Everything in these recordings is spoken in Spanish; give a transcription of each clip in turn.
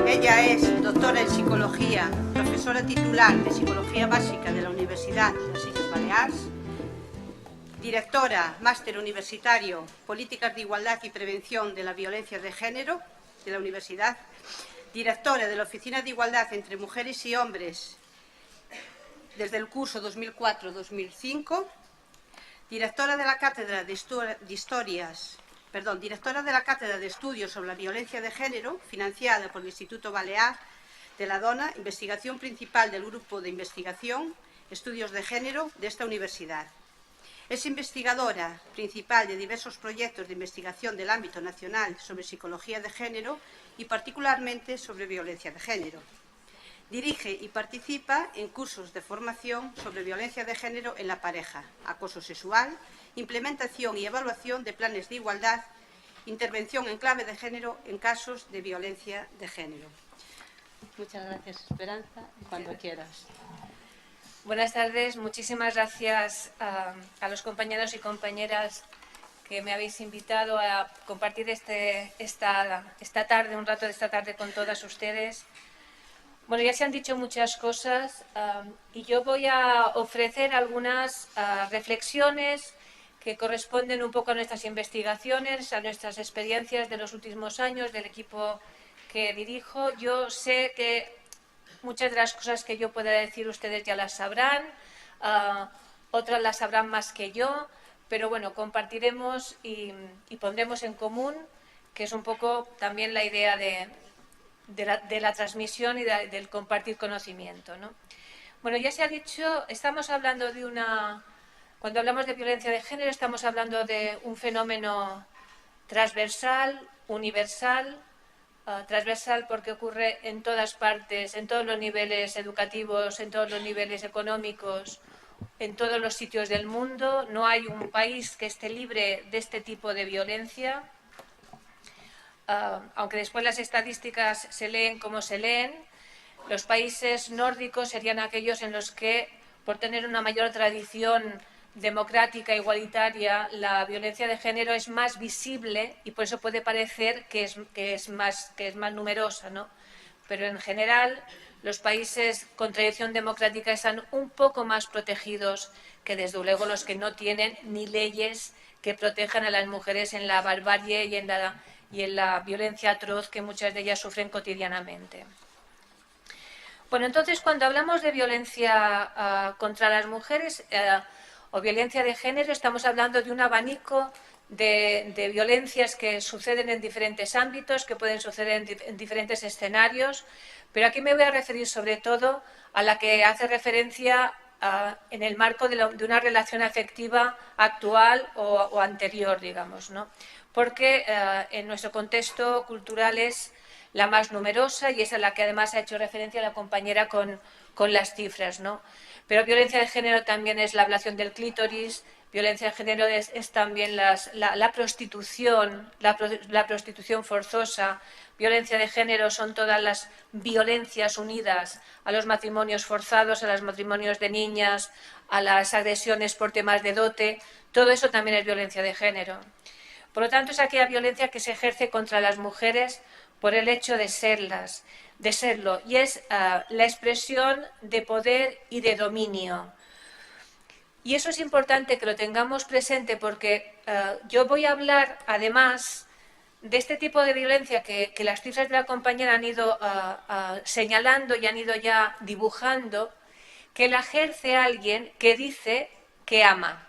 Ella es doctora en Psicología, profesora titular de Psicología Básica de la Universidad de las Illes Balears, directora, máster universitario, Políticas de Igualdad y Prevención de la Violencia de Género de la Universidad, directora de la Oficina de Igualdad entre Mujeres y Hombres desde el curso 2004-2005, directora de la Cátedra de Estudios sobre la Violencia de Género, financiada por el Instituto Balear de la Dona, investigación principal del Grupo de Investigación Estudios de Género de esta universidad. Es investigadora principal de diversos proyectos de investigación del ámbito nacional sobre psicología de género y particularmente sobre violencia de género. Dirige y participa en cursos de formación sobre violencia de género en la pareja, acoso sexual, implementación y evaluación de planes de igualdad, intervención en clave de género en casos de violencia de género. Muchas gracias, Esperanza, cuando quieras. Buenas tardes, muchísimas gracias a los compañeros y compañeras que me habéis invitado a compartir esta tarde, un rato de esta tarde con todas ustedes. Bueno, ya se han dicho muchas cosas y yo voy a ofrecer algunas reflexiones que corresponden un poco a nuestras investigaciones, a nuestras experiencias de los últimos años, del equipo que dirijo. Yo sé que muchas de las cosas que yo pueda decir ustedes ya las sabrán, otras las sabrán más que yo, pero bueno, compartiremos y pondremos en común, que es un poco también la idea de la transmisión y del compartir conocimiento, ¿no? Bueno, ya se ha dicho, estamos hablando de cuando hablamos de violencia de género, estamos hablando de un fenómeno transversal, universal, transversal porque ocurre en todas partes, en todos los niveles educativos, en todos los niveles económicos, en todos los sitios del mundo. No hay un país que esté libre de este tipo de violencia. Aunque después las estadísticas se leen como se leen, los países nórdicos serían aquellos en los que, por tener una mayor tradición democrática, igualitaria, la violencia de género es más visible y por eso puede parecer que es más numerosa, ¿no? Pero en general los países con tradición democrática están un poco más protegidos que desde luego los que no tienen ni leyes que protejan a las mujeres en la barbarie y en la violencia atroz que muchas de ellas sufren cotidianamente. Bueno, entonces cuando hablamos de violencia contra las mujeres o violencia de género, estamos hablando de un abanico de violencias que suceden en diferentes ámbitos, que pueden suceder en diferentes escenarios, pero aquí me voy a referir sobre todo a la que hace referencia en el marco de una relación afectiva actual o anterior, digamos, ¿no? Porque en nuestro contexto cultural es la más numerosa y es a la que además ha hecho referencia la compañera con las cifras, ¿no? Pero violencia de género también es la ablación del clítoris, violencia de género es también la prostitución, la prostitución forzosa, violencia de género son todas las violencias unidas a los matrimonios forzados, a los matrimonios de niñas, a las agresiones por temas de dote, todo eso también es violencia de género. Por lo tanto, es aquella violencia que se ejerce contra las mujeres por el hecho de serlo, y es la expresión de poder y de dominio. Y eso es importante que lo tengamos presente porque yo voy a hablar, además, de este tipo de violencia que las cifras de la compañera han ido señalando y han ido ya dibujando, que la ejerce alguien que dice que ama.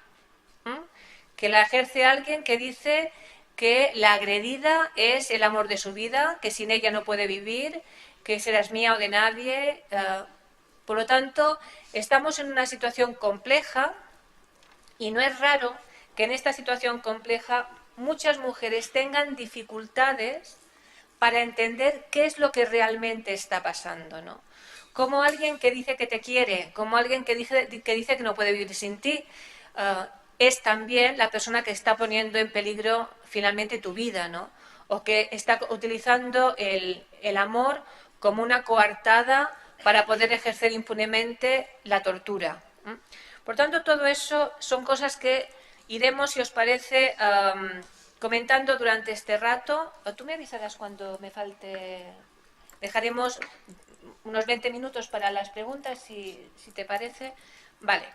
que la ejerce alguien que dice que la agredida es el amor de su vida, que sin ella no puede vivir, que serás mía o de nadie. Por lo tanto, estamos en una situación compleja y no es raro que en esta situación compleja muchas mujeres tengan dificultades para entender qué es lo que realmente está pasando, ¿no? Como alguien que dice que te quiere, como alguien que dice que no puede vivir sin ti, es también la persona que está poniendo en peligro finalmente tu vida, ¿no? O que está utilizando el amor como una coartada para poder ejercer impunemente la tortura. Por tanto, todo eso son cosas que iremos, si os parece, comentando durante este rato. Tú me avisarás cuando me falte. Dejaremos unos 20 minutos para las preguntas, si te parece. Vale.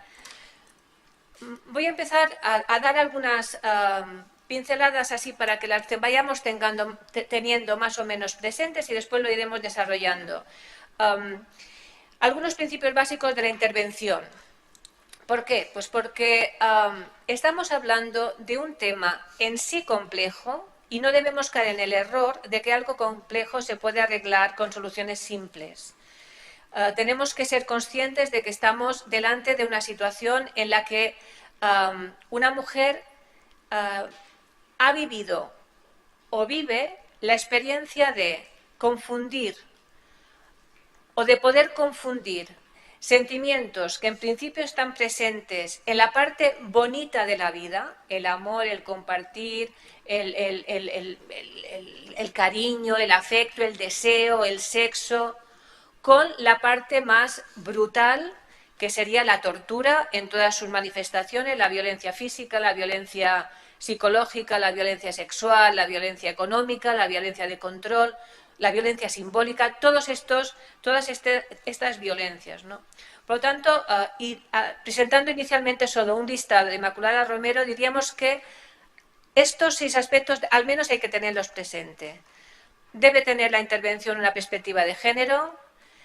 Voy a empezar a dar algunas pinceladas así para que las vayamos teniendo más o menos presentes y después lo iremos desarrollando. Algunos principios básicos de la intervención. ¿Por qué? Pues porque estamos hablando de un tema en sí complejo y no debemos caer en el error de que algo complejo se puede arreglar con soluciones simples. Tenemos que ser conscientes de que estamos delante de una situación en la que una mujer ha vivido o vive la experiencia de confundir o de poder confundir sentimientos que en principio están presentes en la parte bonita de la vida, el amor, el compartir, el cariño, el afecto, el deseo, el sexo, con la parte más brutal, que sería la tortura en todas sus manifestaciones, la violencia física, la violencia psicológica, la violencia sexual, la violencia económica, la violencia de control, la violencia simbólica, todas estas violencias, ¿no? Por lo tanto, presentando inicialmente solo un listado de Inmaculada Romero, diríamos que estos 6 aspectos al menos hay que tenerlos presentes. Debe tener la intervención una perspectiva de género,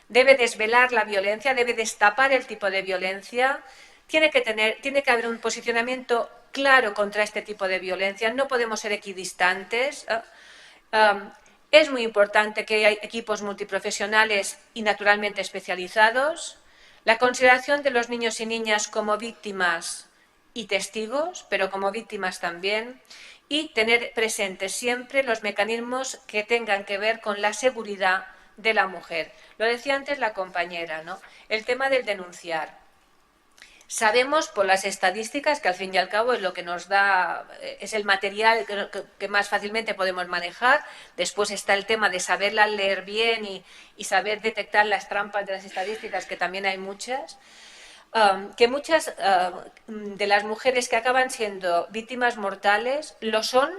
debe desvelar la violencia, debe destapar el tipo de violencia, tiene que haber un posicionamiento claro contra este tipo de violencia, no podemos ser equidistantes. Es muy importante que haya equipos multiprofesionales y naturalmente especializados, la consideración de los niños y niñas como víctimas y testigos, pero como víctimas también, y tener presentes siempre los mecanismos que tengan que ver con la seguridad de la mujer. Lo decía antes la compañera, ¿no? El tema del denunciar. Sabemos por las estadísticas que al fin y al cabo es lo que nos da, es el material que más fácilmente podemos manejar. Después está el tema de saberla leer bien y saber detectar las trampas de las estadísticas, que también hay muchas. Que muchas de las mujeres que acaban siendo víctimas mortales lo son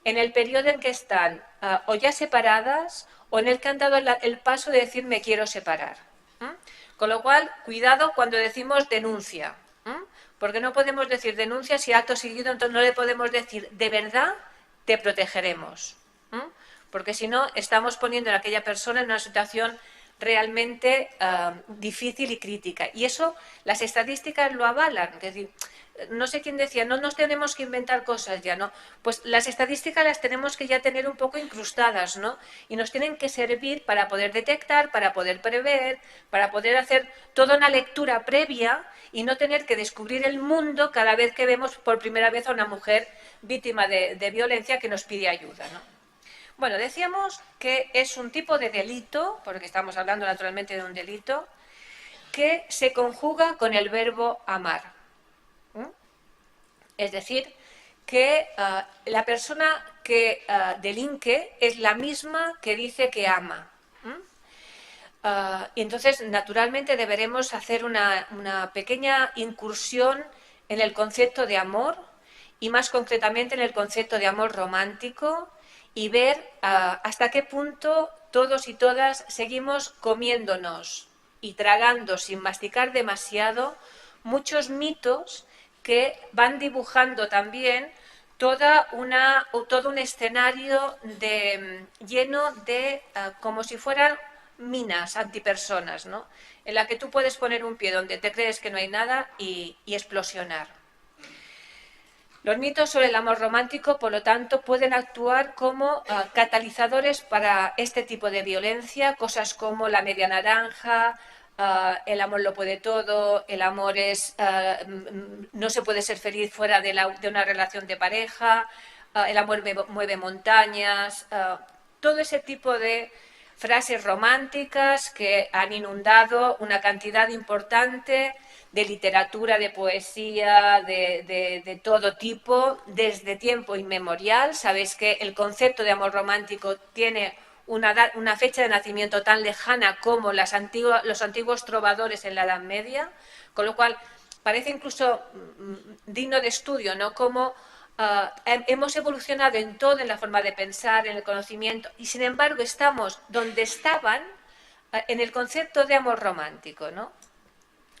en el periodo en que están o ya separadas o en el que han dado el paso de decir me quiero separar. Con lo cual, cuidado cuando decimos denuncia, porque no podemos decir denuncia si acto seguido entonces no le podemos decir de verdad te protegeremos, porque si no estamos poniendo a aquella persona en una situación realmente difícil y crítica. Y eso las estadísticas lo avalan. Es decir, no sé quién decía, no nos tenemos que inventar cosas ya, ¿no? Pues las estadísticas las tenemos que ya tener un poco incrustadas, ¿no? Y nos tienen que servir para poder detectar, para poder prever, para poder hacer toda una lectura previa y no tener que descubrir el mundo cada vez que vemos por primera vez a una mujer víctima de violencia que nos pide ayuda, ¿no? Bueno, decíamos que es un tipo de delito, porque estamos hablando naturalmente de un delito, que se conjuga con el verbo amar. Es decir, que la persona que delinque es la misma que dice que ama. Y entonces, naturalmente, deberemos hacer una pequeña incursión en el concepto de amor y más concretamente en el concepto de amor romántico y ver hasta qué punto todos y todas seguimos comiéndonos y tragando sin masticar demasiado muchos mitos que van dibujando también todo un escenario lleno de como si fueran minas antipersonas, ¿no? En la que tú puedes poner un pie donde te crees que no hay nada y explosionar. Los mitos sobre el amor romántico, por lo tanto, pueden actuar como catalizadores para este tipo de violencia, cosas como la media naranja, el amor lo puede todo, el amor es no se puede ser feliz fuera de una relación de pareja, el amor mueve montañas, todo ese tipo de frases románticas que han inundado una cantidad importante de literatura, de poesía, de todo tipo, desde tiempo inmemorial. Sabéis que el concepto de amor romántico tiene una fecha de nacimiento tan lejana como los antiguos trovadores en la Edad Media, con lo cual parece incluso digno de estudio, ¿no? Cómo hemos evolucionado en todo, en la forma de pensar, en el conocimiento, y sin embargo estamos donde estaban en el concepto de amor romántico, ¿no?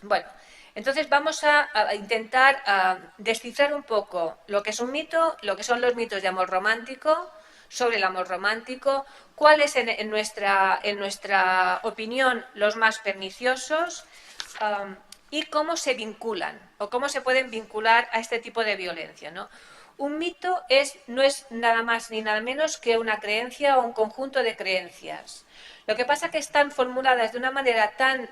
Bueno, entonces vamos a intentar descifrar un poco lo que es un mito, lo que son los mitos de amor romántico, sobre el amor romántico, cuáles en nuestra opinión los más perniciosos y cómo se vinculan o cómo se pueden vincular a este tipo de violencia, ¿no? Un mito no es nada más ni nada menos que una creencia o un conjunto de creencias. Lo que pasa es que están formuladas de una manera tan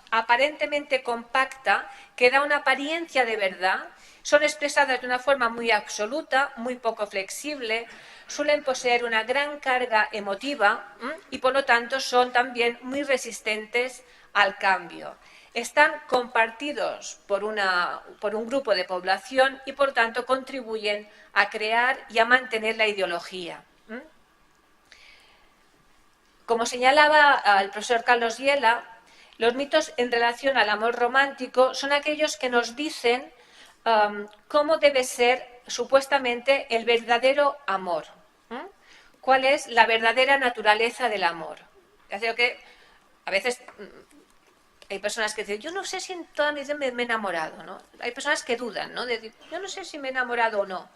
aparentemente compacta que da una apariencia de verdad, son expresadas de una forma muy absoluta, muy poco flexible, suelen poseer una gran carga emotiva y por lo tanto son también muy resistentes al cambio. Están compartidos por un grupo de población y por tanto contribuyen a crear y a mantener la ideología. Como señalaba el profesor Carlos Yela, los mitos en relación al amor romántico son aquellos que nos dicen cómo debe ser supuestamente el verdadero amor. ¿Cuál es la verdadera naturaleza del amor? Que a veces hay personas que dicen, yo no sé si en toda mi vida me he enamorado, ¿no? Hay personas que dudan, ¿no? De decir, yo no sé si me he enamorado o no.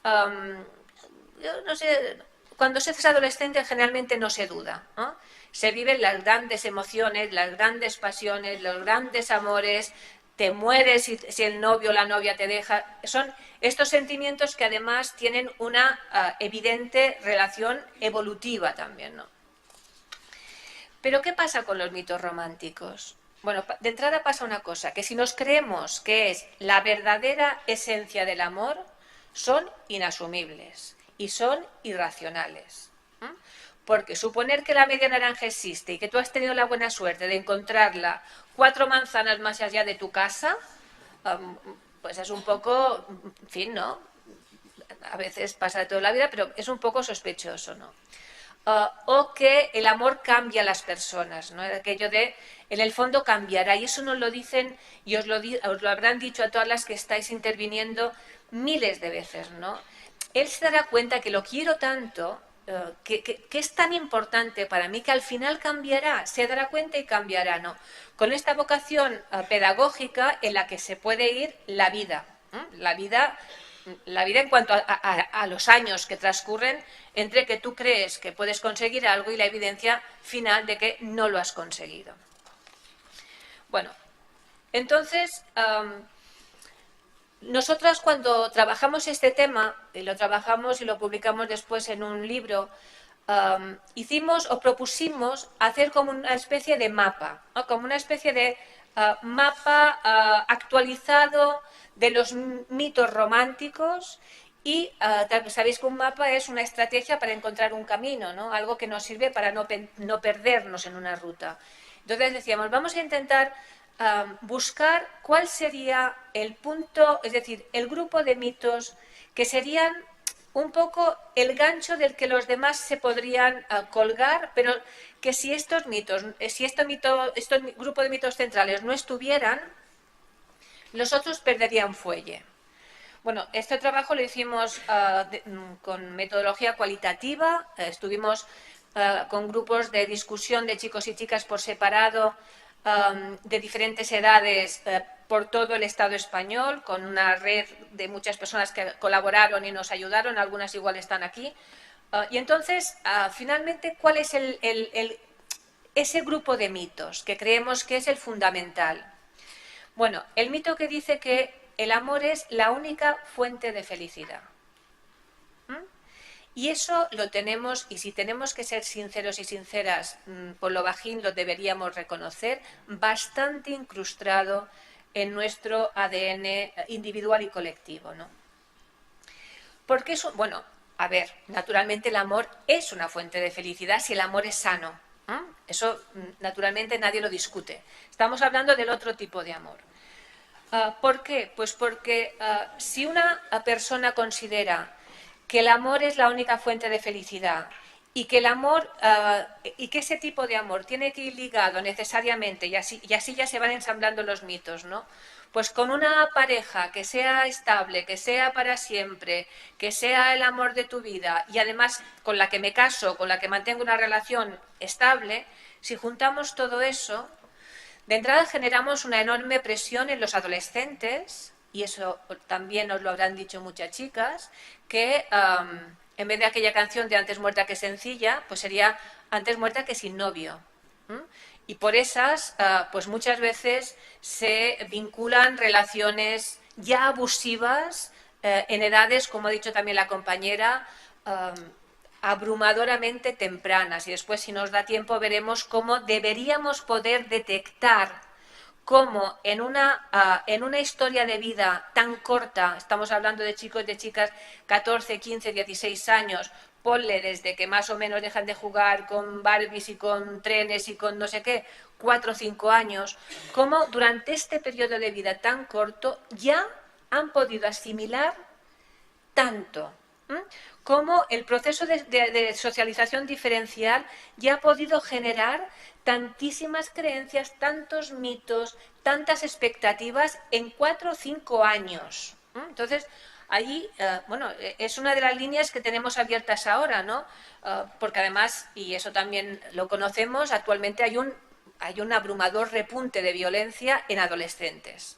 Yo no sé, cuando se es adolescente generalmente no se duda, ¿no? Se viven las grandes emociones, las grandes pasiones, los grandes amores, te mueres si el novio o la novia te deja. Son estos sentimientos que además tienen una evidente relación evolutiva también, ¿no? Pero ¿qué pasa con los mitos románticos? Bueno, de entrada pasa una cosa, que si nos creemos que es la verdadera esencia del amor, son inasumibles y son irracionales. Porque suponer que la media naranja existe y que tú has tenido la buena suerte de encontrarla 4 manzanas más allá de tu casa, pues es un poco, en fin, ¿no? A veces pasa toda la vida, pero es un poco sospechoso, ¿no? O que el amor cambia a las personas, ¿no? Aquello de, en el fondo cambiará, y eso nos lo dicen y os lo habrán dicho a todas las que estáis interviniendo miles de veces, ¿no? Él se dará cuenta que lo quiero tanto, que es tan importante para mí que al final cambiará, se dará cuenta y cambiará, ¿no? Con esta vocación pedagógica en la que se puede ir la vida, la vida en cuanto a los años que transcurren entre que tú crees que puedes conseguir algo y la evidencia final de que no lo has conseguido. Bueno, entonces, nosotras cuando trabajamos este tema, y lo trabajamos y lo publicamos después en un libro, hicimos o propusimos hacer como una especie de mapa, ¿no? Como una especie de mapa actualizado de los mitos románticos y sabéis que un mapa es una estrategia para encontrar un camino, ¿no? Algo que nos sirve para no perdernos en una ruta. Entonces decíamos, vamos a intentar buscar cuál sería el punto, es decir, el grupo de mitos que serían un poco el gancho del que los demás se podrían colgar, pero que si estos mitos, este grupo de mitos centrales no estuvieran, los otros perderían fuelle. Bueno, este trabajo lo hicimos con metodología cualitativa, estuvimos con grupos de discusión de chicos y chicas por separado, de diferentes edades por todo el Estado español, con una red de muchas personas que colaboraron y nos ayudaron, algunas igual están aquí. Y entonces, finalmente, ¿cuál es ese grupo de mitos que creemos que es el fundamental? Bueno, el mito que dice que el amor es la única fuente de felicidad. Y eso lo tenemos, y si tenemos que ser sinceros y sinceras, por lo bajín lo deberíamos reconocer, bastante incrustado en nuestro ADN individual y colectivo, ¿no? Porque eso, bueno, a ver, naturalmente el amor es una fuente de felicidad si el amor es sano. Eso naturalmente nadie lo discute. Estamos hablando del otro tipo de amor. ¿Por qué? Pues porque si una persona considera que el amor es la única fuente de felicidad y que el amor y que ese tipo de amor tiene que ir ligado necesariamente, y así ya se van ensamblando los mitos, ¿no? Pues con una pareja que sea estable, que sea para siempre, que sea el amor de tu vida y además con la que me caso, con la que mantengo una relación estable, si juntamos todo eso, de entrada generamos una enorme presión en los adolescentes, y eso también nos lo habrán dicho muchas chicas, que en vez de aquella canción de antes muerta que sencilla, pues sería antes muerta que sin novio. Y por esas, pues muchas veces se vinculan relaciones ya abusivas en edades, como ha dicho también la compañera, abrumadoramente tempranas. Y después, si nos da tiempo, veremos cómo deberíamos poder detectar cómo en una historia de vida tan corta, estamos hablando de chicos y de chicas 14, 15, 16 años, ponle desde que más o menos dejan de jugar con Barbies y con trenes y con no sé qué, 4 o 5 años, cómo durante este periodo de vida tan corto ya han podido asimilar tanto, cómo el proceso de socialización diferencial ya ha podido generar tantísimas creencias, tantos mitos, tantas expectativas en 4 o 5 años. Entonces, allí, bueno, es una de las líneas que tenemos abiertas ahora, ¿no? Porque además, y eso también lo conocemos, actualmente hay un abrumador repunte de violencia en adolescentes.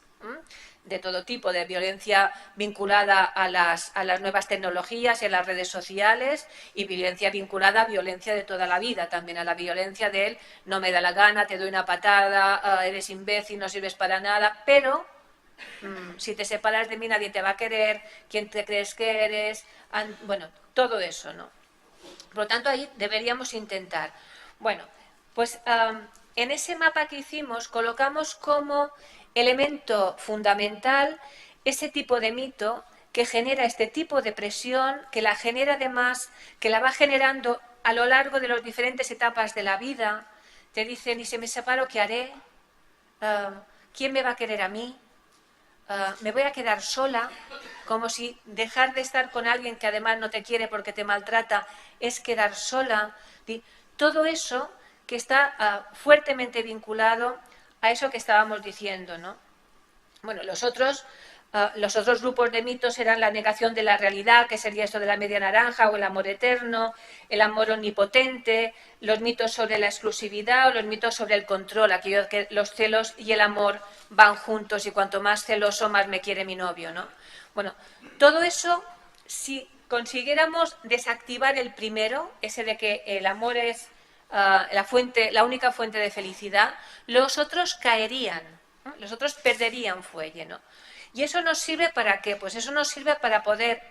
De todo tipo, de violencia vinculada a las nuevas tecnologías y a las redes sociales, y violencia vinculada a violencia de toda la vida, también a la violencia del no me da la gana, te doy una patada, eres imbécil, no sirves para nada, pero si te separas de mí nadie te va a querer, ¿quién te crees que eres? Bueno, todo eso, ¿no? Por lo tanto, ahí deberíamos intentar. Bueno, pues en ese mapa que hicimos colocamos como elemento fundamental ese tipo de mito que genera este tipo de presión, que la genera además, que la va generando a lo largo de las diferentes etapas de la vida. Te dicen, y si me separo, ¿qué haré? ¿Quién me va a querer a mí? ¿Me voy a quedar sola? Como si dejar de estar con alguien que además no te quiere porque te maltrata es quedar sola. Todo eso que está fuertemente vinculado a eso que estábamos diciendo, ¿no? Bueno, los otros grupos de mitos eran la negación de la realidad, que sería esto de la media naranja, o el amor eterno, el amor omnipotente, los mitos sobre la exclusividad o los mitos sobre el control, aquello que los celos y el amor van juntos y cuanto más celoso, más me quiere mi novio, ¿no? Bueno, todo eso, si consiguiéramos desactivar el primero, ese de que el amor es la única fuente de felicidad, los otros caerían, ¿no? Los otros perderían fuelle, ¿no? ¿Y eso nos sirve para qué? Pues eso nos sirve para poder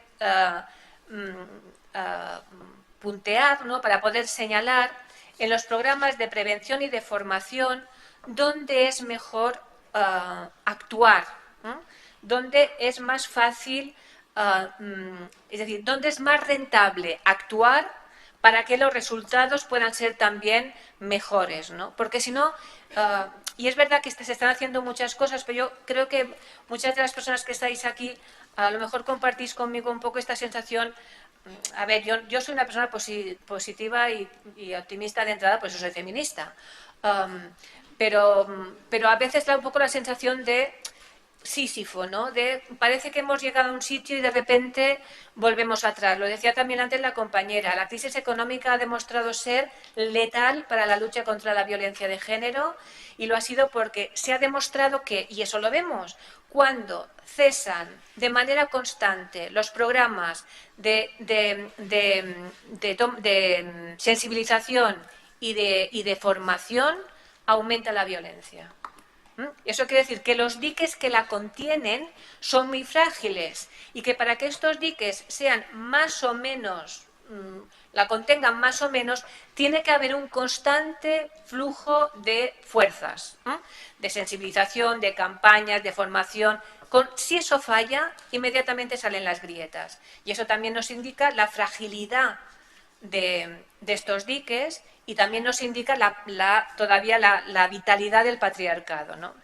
puntear, ¿no? Para poder señalar en los programas de prevención y de formación dónde es mejor actuar, ¿no? Dónde es más fácil, es decir, dónde es más rentable actuar para que los resultados puedan ser también mejores, ¿no? Porque si no, y es verdad que se están haciendo muchas cosas, pero yo creo que muchas de las personas que estáis aquí a lo mejor compartís conmigo un poco esta sensación. A ver, yo soy una persona positiva y optimista de entrada, pues yo soy feminista, pero a veces da un poco la sensación de Sísifo, ¿no? Parece que hemos llegado a un sitio y de repente volvemos atrás. Lo decía también antes la compañera, la crisis económica ha demostrado ser letal para la lucha contra la violencia de género, y lo ha sido porque se ha demostrado que, y eso lo vemos, cuando cesan de manera constante los programas de sensibilización y de formación, aumenta la violencia. Eso quiere decir que los diques que la contienen son muy frágiles y que para que estos diques sean más o menos, la contengan más o menos, tiene que haber un constante flujo de fuerzas, de sensibilización, de campañas, de formación. Si eso falla, inmediatamente salen las grietas. Y eso también nos indica la fragilidad de estos diques y también nos indica todavía la vitalidad del patriarcado, ¿no?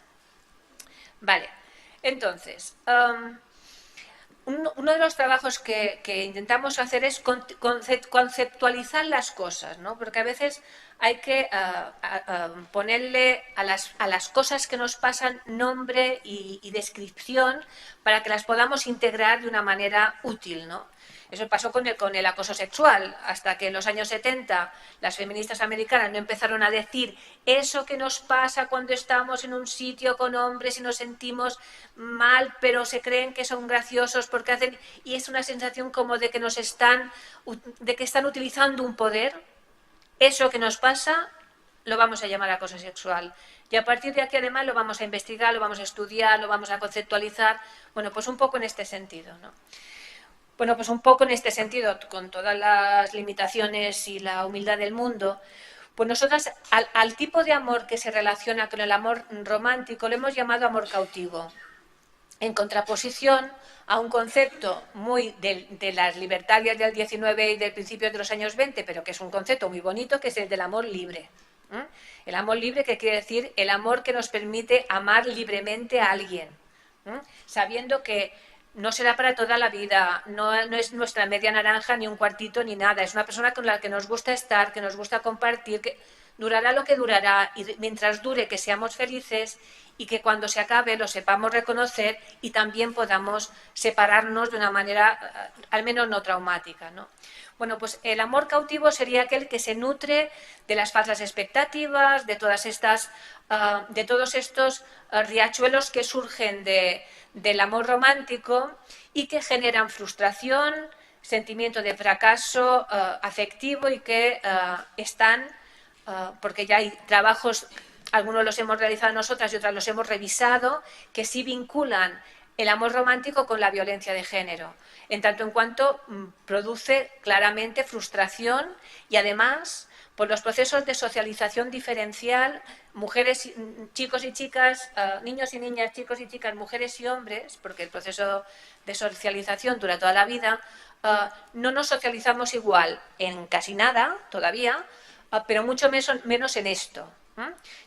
Vale, entonces, uno de los trabajos que intentamos hacer es conceptualizar las cosas, ¿no? Porque a veces hay que ponerle a las cosas que nos pasan nombre y descripción para que las podamos integrar de una manera útil, ¿no? Eso pasó con el acoso sexual, hasta que en los años 70 las feministas americanas no empezaron a decir eso que nos pasa cuando estamos en un sitio con hombres y nos sentimos mal, pero se creen que son graciosos porque hacen... Y es una sensación como de que están utilizando un poder. Eso que nos pasa lo vamos a llamar acoso sexual. Y a partir de aquí, además, lo vamos a investigar, lo vamos a estudiar, lo vamos a conceptualizar. Bueno, pues un poco en este sentido, ¿no? Bueno, pues un poco en este sentido, con todas las limitaciones y la humildad del mundo, pues nosotras al tipo de amor que se relaciona con el amor romántico lo hemos llamado amor cautivo, en contraposición a un concepto muy de las libertarias del 19 y del principio de los años 20, pero que es un concepto muy bonito, que es el del amor libre. El amor libre, que quiere decir el amor que nos permite amar libremente a alguien, sabiendo que no será para toda la vida, no es nuestra media naranja, ni un cuartito, ni nada. Es una persona con la que nos gusta estar, que nos gusta compartir, que durará lo que durará y mientras dure que seamos felices y que cuando se acabe lo sepamos reconocer y también podamos separarnos de una manera al menos no traumática, ¿no? Bueno, pues el amor cautivo sería aquel que se nutre de las falsas expectativas, de todos estos riachuelos que surgen del amor romántico y que generan frustración, sentimiento de fracaso afectivo y que están, porque ya hay trabajos, algunos los hemos realizado nosotras y otros los hemos revisado, que sí vinculan el amor romántico con la violencia de género, en tanto en cuanto produce claramente frustración y además por los procesos de socialización diferencial, mujeres, chicos y chicas, niños y niñas, chicos y chicas, mujeres y hombres, porque el proceso de socialización dura toda la vida, no nos socializamos igual en casi nada todavía, pero mucho menos en esto.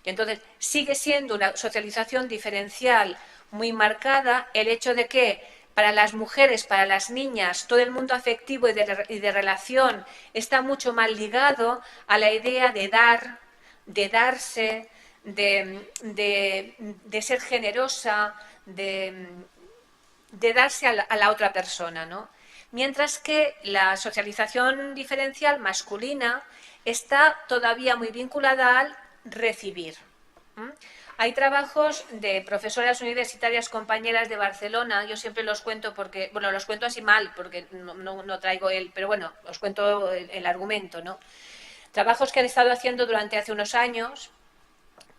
Y entonces sigue siendo una socialización diferencial muy marcada el hecho de que para las mujeres, para las niñas, todo el mundo afectivo y de relación está mucho más ligado a la idea de dar, de darse, de ser generosa, de darse a la otra persona, ¿no? Mientras que la socialización diferencial masculina está todavía muy vinculada al recibir. Hay trabajos de profesoras universitarias compañeras de Barcelona, yo siempre los cuento porque, bueno, los cuento así mal porque no traigo pero bueno, os cuento el argumento, ¿no? Trabajos que han estado haciendo durante hace unos años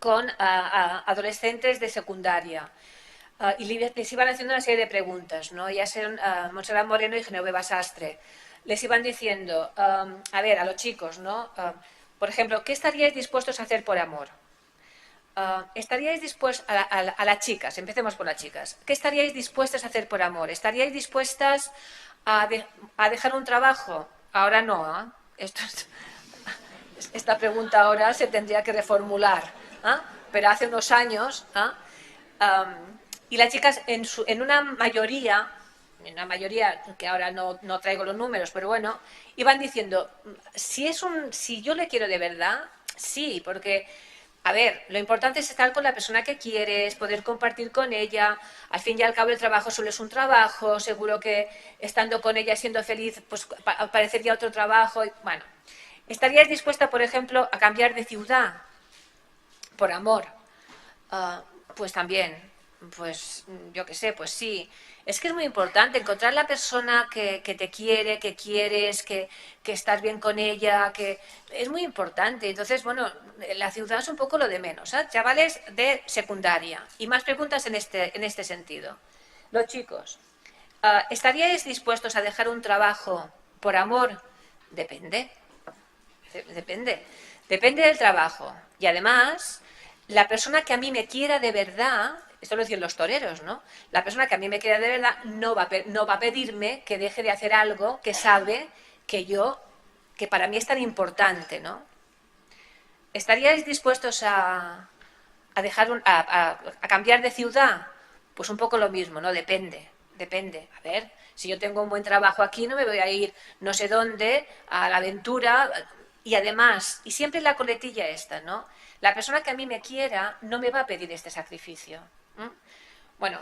con adolescentes de secundaria. Y les iban haciendo una serie de preguntas, ¿no? Ya sean Montserrat Moreno y Genoveva Sastre. Les iban diciendo, a ver, a los chicos, ¿no? Por ejemplo, ¿qué estaríais dispuestos a hacer por amor? ¿Estaríais dispuestos, a las chicas, empecemos por las chicas, ¿qué estaríais dispuestas a hacer por amor? ¿Estaríais dispuestas a dejar un trabajo? Ahora no, ¿eh? Esta pregunta ahora se tendría que reformular, pero hace unos años, y las chicas en una mayoría que ahora no traigo los números, pero bueno, iban diciendo, si yo le quiero de verdad, sí, porque... A ver, lo importante es estar con la persona que quieres, poder compartir con ella. Al fin y al cabo el trabajo solo es un trabajo, seguro que estando con ella siendo feliz, pues aparecería otro trabajo. Bueno, ¿estarías dispuesta, por ejemplo, a cambiar de ciudad por amor? Pues también. pues yo qué sé, pues sí. Es que es muy importante encontrar la persona que te quiere, que quieres, que estás bien con ella, que es muy importante. Entonces, bueno, la ciudad es un poco lo de menos, ¿eh? Chavales de secundaria. Y más preguntas en este sentido. Los chicos, ¿estaríais dispuestos a dejar un trabajo por amor? Depende. Depende del trabajo. Y además, la persona que a mí me quiera de verdad, esto lo dicen los toreros, ¿no? La persona que a mí me quiera de verdad no va a pedirme que deje de hacer algo que sabe que para mí es tan importante, ¿no? ¿Estaríais dispuestos a dejar a cambiar de ciudad? Pues un poco lo mismo, ¿no? Depende. A ver, si yo tengo un buen trabajo aquí, no me voy a ir no sé dónde, a la aventura. Y además, y siempre la coletilla esta, ¿no? La persona que a mí me quiera no me va a pedir este sacrificio. Bueno,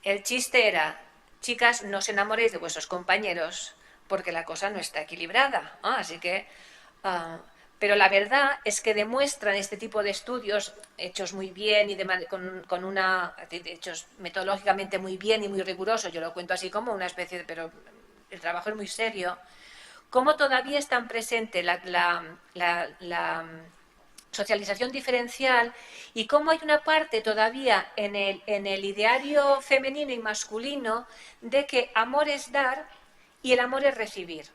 el chiste era, chicas, no os enamoréis de vuestros compañeros porque la cosa no está equilibrada. Así que... pero la verdad es que demuestran este tipo de estudios hechos muy bien y con una hechos metodológicamente muy bien y muy rigurosos. Yo lo cuento así como una especie de, pero el trabajo es muy serio. Cómo todavía es tan presente la socialización diferencial y cómo hay una parte todavía en el ideario femenino y masculino de que amor es dar y el amor es recibir.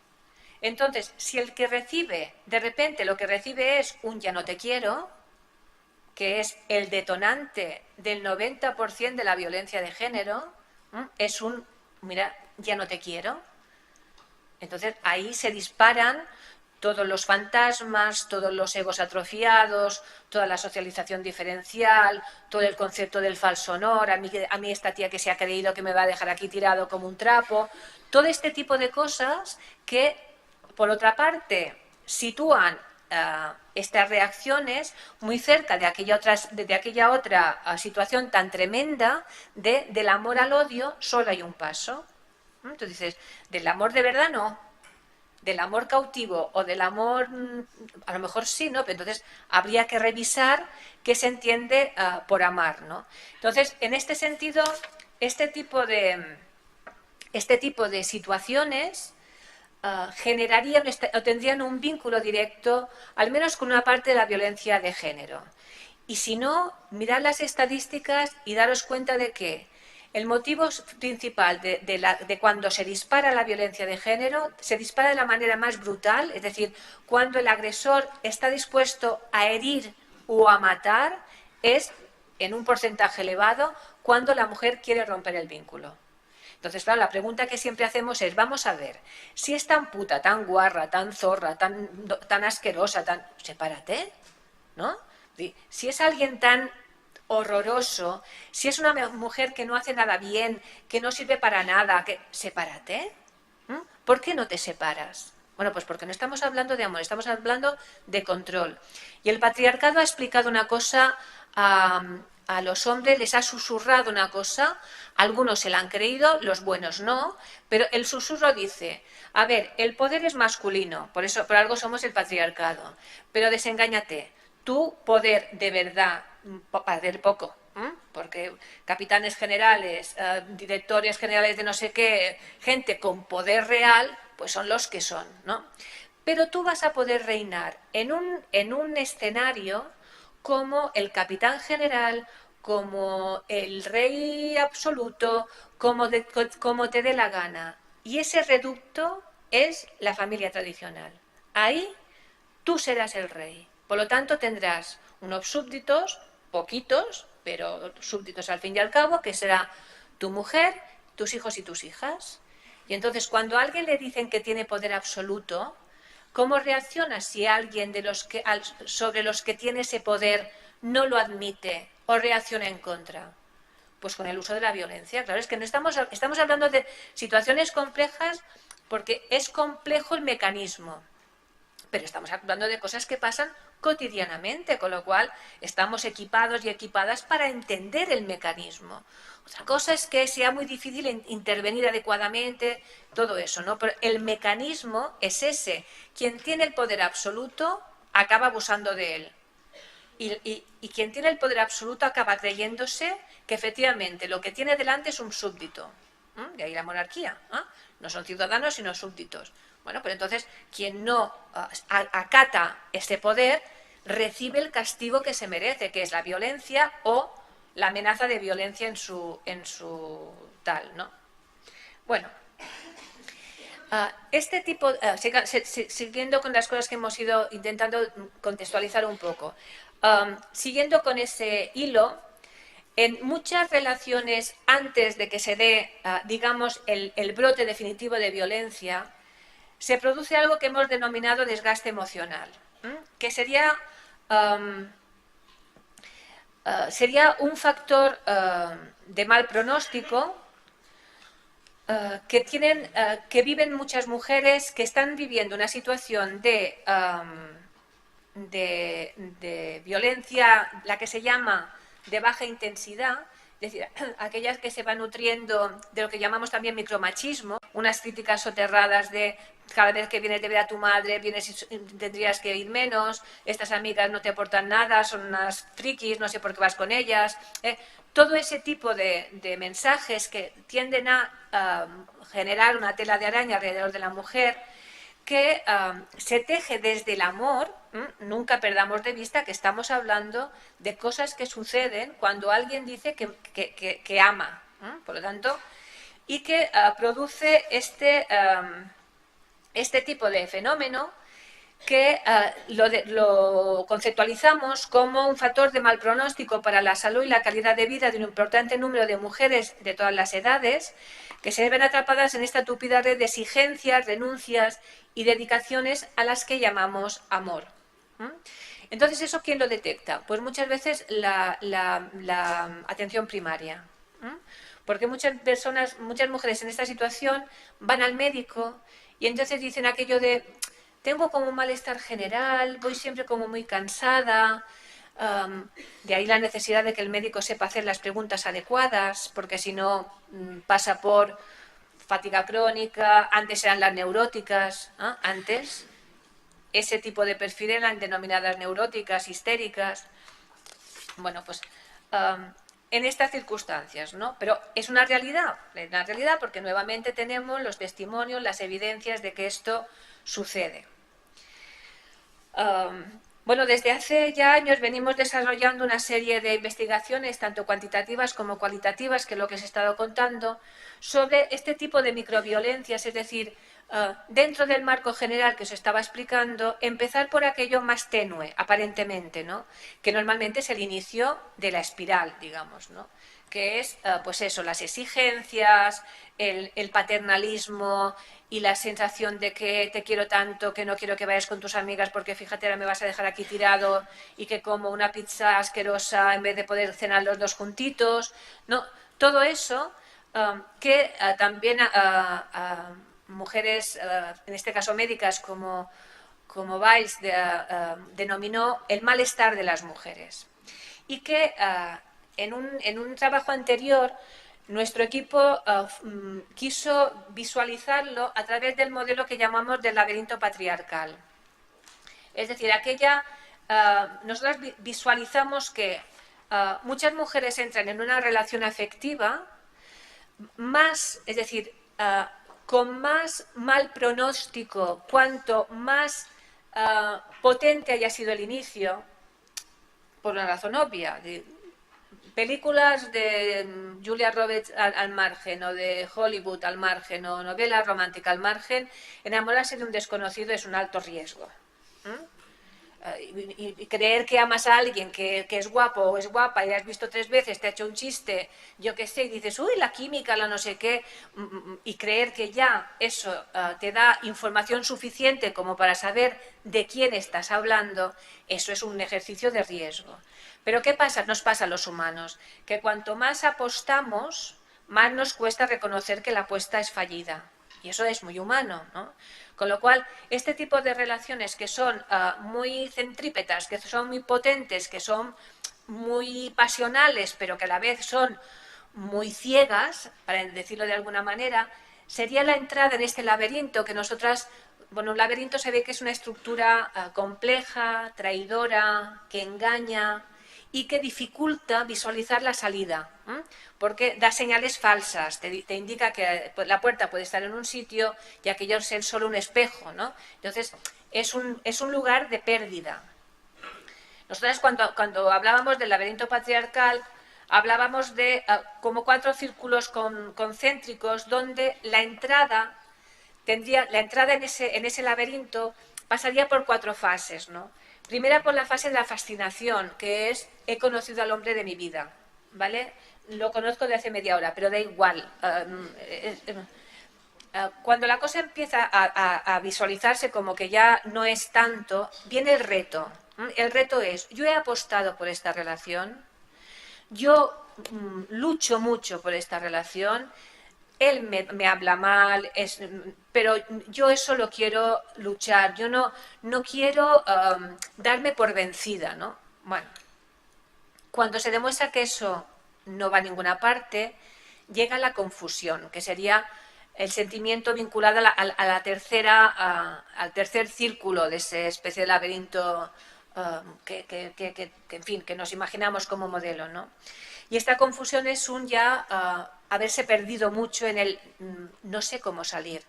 Entonces, si el que recibe, de repente lo que recibe es un ya no te quiero, que es el detonante del 90% de la violencia de género, es un, mira, ya no te quiero. Entonces, ahí se disparan todos los fantasmas, todos los egos atrofiados, toda la socialización diferencial, todo el concepto del falso honor, a mí esta tía que se ha creído que me va a dejar aquí tirado como un trapo, todo este tipo de cosas que, por otra parte, sitúan estas reacciones muy cerca de aquella otra situación tan tremenda del amor al odio, solo hay un paso. Entonces dices, del amor de verdad no, del amor cautivo o del amor, a lo mejor sí, ¿no? Pero entonces habría que revisar qué se entiende por amar, ¿no? Entonces, en este sentido, este tipo de situaciones generarían o tendrían un vínculo directo, al menos con una parte de la violencia de género. Y si no, mirad las estadísticas y daros cuenta de que el motivo principal de cuando se dispara la violencia de género, se dispara de la manera más brutal, es decir, cuando el agresor está dispuesto a herir o a matar, es en un porcentaje elevado cuando la mujer quiere romper el vínculo. Entonces, claro, la pregunta que siempre hacemos es, vamos a ver, si es tan puta, tan guarra, tan zorra, tan asquerosa, sepárate, ¿no? Si es alguien tan horroroso, si es una mujer que no hace nada bien, que no sirve para nada, sepárate. ¿Por qué no te separas? Bueno, pues porque no estamos hablando de amor, estamos hablando de control. Y el patriarcado ha explicado una cosa a los hombres, les ha susurrado una cosa, algunos se la han creído, los buenos no, pero el susurro dice, a ver, el poder es masculino, por algo somos el patriarcado, pero desengáñate, tu poder de verdad, para poco, porque capitanes generales, directores generales de no sé qué, gente con poder real, pues son los que son, ¿no? Pero tú vas a poder reinar en un escenario como el capitán general, como el rey absoluto, como te dé la gana. Y ese reducto es la familia tradicional. Ahí tú serás el rey. Por lo tanto, tendrás unos súbditos, poquitos, pero súbditos al fin y al cabo, que será tu mujer, tus hijos y tus hijas. Y entonces, cuando a alguien le dicen que tiene poder absoluto, ¿cómo reacciona si alguien sobre los que tiene ese poder no lo admite o reacciona en contra? Pues con el uso de la violencia. Claro, es que no estamos hablando de situaciones complejas porque es complejo el mecanismo. Pero estamos hablando de cosas que pasan cotidianamente, con lo cual estamos equipados y equipadas para entender el mecanismo. Otra cosa es que sea muy difícil intervenir adecuadamente, todo eso, ¿no? Pero el mecanismo es ese. Quien tiene el poder absoluto acaba abusando de él. Y quien tiene el poder absoluto acaba creyéndose que efectivamente lo que tiene delante es un súbdito. De ahí la monarquía. No son ciudadanos sino súbditos. Bueno, pues entonces quien no acata ese poder recibe el castigo que se merece, que es la violencia o la amenaza de violencia en su tal, ¿no? Bueno, este tipo, siguiendo con las cosas que hemos ido intentando contextualizar un poco, siguiendo con ese hilo, en muchas relaciones antes de que se dé, digamos, el brote definitivo de violencia, se produce algo que hemos denominado desgaste emocional, que sería un factor de mal pronóstico que viven muchas mujeres que están viviendo una situación de violencia, la que se llama de baja intensidad, es decir, aquellas que se van nutriendo de lo que llamamos también micromachismo, unas críticas soterradas de cada vez que vienes de ver a tu madre, vienes y tendrías que ir menos, estas amigas no te aportan nada, son unas frikis, no sé por qué vas con ellas. Todo ese tipo de mensajes que tienden a generar una tela de araña alrededor de la mujer, que se teje desde el amor. Nunca perdamos de vista que estamos hablando de cosas que suceden cuando alguien dice que ama, por lo tanto, y que produce este tipo de fenómeno que lo conceptualizamos como un factor de mal pronóstico para la salud y la calidad de vida de un importante número de mujeres de todas las edades, que se ven atrapadas en esta tupida red de exigencias, renuncias y dedicaciones a las que llamamos amor. Entonces, ¿eso quién lo detecta? Pues muchas veces la atención primaria. Porque muchas mujeres en esta situación van al médico y entonces dicen aquello de: tengo como un malestar general, voy siempre como muy cansada. De ahí la necesidad de que el médico sepa hacer las preguntas adecuadas, porque si no pasa por fatiga crónica. Antes eran las neuróticas, antes ese tipo de perfil eran denominadas neuróticas, histéricas. Bueno, pues en estas circunstancias, ¿no? Pero es una realidad porque nuevamente tenemos los testimonios, las evidencias de que esto sucede. Bueno, desde hace ya años venimos desarrollando una serie de investigaciones, tanto cuantitativas como cualitativas, que es lo que os he estado contando, sobre este tipo de microviolencias, es decir, dentro del marco general que os estaba explicando, empezar por aquello más tenue, aparentemente, ¿no? Que normalmente es el inicio de la espiral, digamos, ¿no? Que es, pues eso, las exigencias, el paternalismo y la sensación de que te quiero tanto que no quiero que vayas con tus amigas porque fíjate, ahora me vas a dejar aquí tirado y que como una pizza asquerosa en vez de poder cenar los dos juntitos, ¿no? Todo eso que también mujeres, en este caso médicas como Weiss, denominó el malestar de las mujeres. Y que en un trabajo anterior nuestro equipo quiso visualizarlo a través del modelo que llamamos del laberinto patriarcal. Es decir, nosotros visualizamos que muchas mujeres entran en una relación afectiva es decir, con más mal pronóstico, cuanto más potente haya sido el inicio, por una razón obvia. Películas de Julia Roberts al margen, o de Hollywood al margen, o novela romántica al margen, enamorarse de un desconocido es un alto riesgo. Y creer que amas a alguien que es guapo o es guapa y la has visto 3 veces, te ha hecho un chiste, yo qué sé, y dices, uy, la química, la no sé qué, y creer que ya eso te da información suficiente como para saber de quién estás hablando, eso es un ejercicio de riesgo. Pero ¿qué pasa? Nos pasa a los humanos, que cuanto más apostamos, más nos cuesta reconocer que la apuesta es fallida. Y eso es muy humano, ¿no? Con lo cual, este tipo de relaciones que son muy centrípetas, que son muy potentes, que son muy pasionales, pero que a la vez son muy ciegas, para decirlo de alguna manera, sería la entrada en este laberinto que nosotras Bueno, un laberinto se ve que es una estructura compleja, traidora, que engaña y que dificulta visualizar la salida, porque da señales falsas, te indica que la puerta puede estar en un sitio y aquello es solo un espejo, ¿no? Entonces, es un lugar de pérdida. Nosotras cuando hablábamos del laberinto patriarcal, hablábamos de como 4 círculos concéntricos donde la entrada en ese laberinto pasaría por 4 fases, ¿no? Primera, por la fase de la fascinación, que es he conocido al hombre de mi vida, ¿vale? Lo conozco de hace media hora, pero da igual. Cuando la cosa empieza a visualizarse como que ya no es tanto, viene el reto. El reto es, yo he apostado por esta relación, yo lucho mucho por esta relación, él me habla mal, pero yo eso lo quiero luchar, yo no quiero darme por vencida, ¿no? Bueno, cuando se demuestra que eso no va a ninguna parte, llega la confusión, que sería el sentimiento vinculado al tercer círculo de esa especie de laberinto en fin, que nos imaginamos como modelo, ¿no? Y esta confusión es haberse perdido mucho en el no sé cómo salir,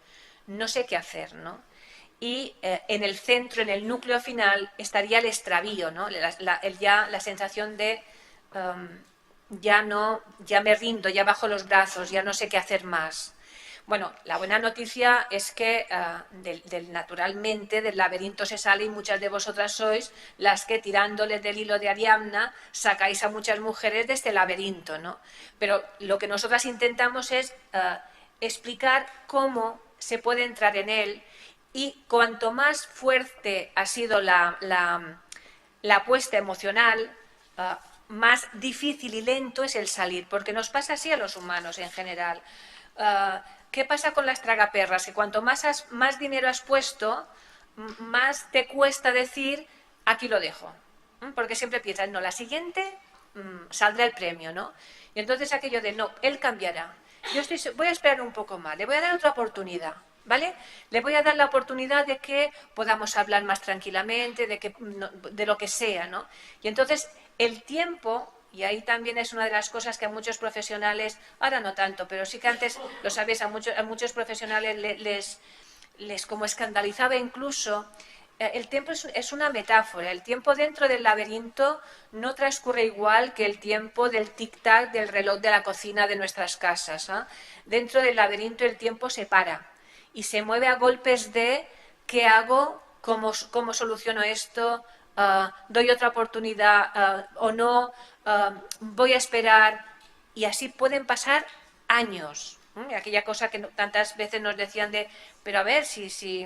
no sé qué hacer, ¿no? Y en el centro, en el núcleo final, estaría el extravío, ¿no? La sensación de ya me rindo, ya bajo los brazos, ya no sé qué hacer más. Bueno, la buena noticia es que naturalmente del laberinto se sale y muchas de vosotras sois las que tirándoles del hilo de Ariadna sacáis a muchas mujeres de este laberinto, ¿no? Pero lo que nosotras intentamos es explicar cómo se puede entrar en él y cuanto más fuerte ha sido la apuesta emocional, más difícil y lento es el salir, porque nos pasa así a los humanos en general. ¿Qué pasa con las tragaperras? Que cuanto más dinero has puesto, más te cuesta decir, aquí lo dejo. Porque siempre piensas, no, la siguiente saldrá el premio, ¿no? Y entonces aquello de, no, él cambiará. Voy a esperar un poco más, le voy a dar otra oportunidad, ¿vale? Le voy a dar la oportunidad de que podamos hablar más tranquilamente, de lo que sea, ¿no? Y entonces el tiempo... Y ahí también es una de las cosas que a muchos profesionales, ahora no tanto, pero sí que antes, lo sabéis, a muchos profesionales les como escandalizaba incluso. El tiempo es una metáfora. El tiempo dentro del laberinto no transcurre igual que el tiempo del tic-tac del reloj de la cocina de nuestras casas, ¿eh? Dentro del laberinto el tiempo se para y se mueve a golpes de ¿qué hago? ¿Cómo soluciono esto? ¿Doy otra oportunidad o no? Voy a esperar, y así pueden pasar años. Aquella cosa que tantas veces nos decían de, pero a ver, si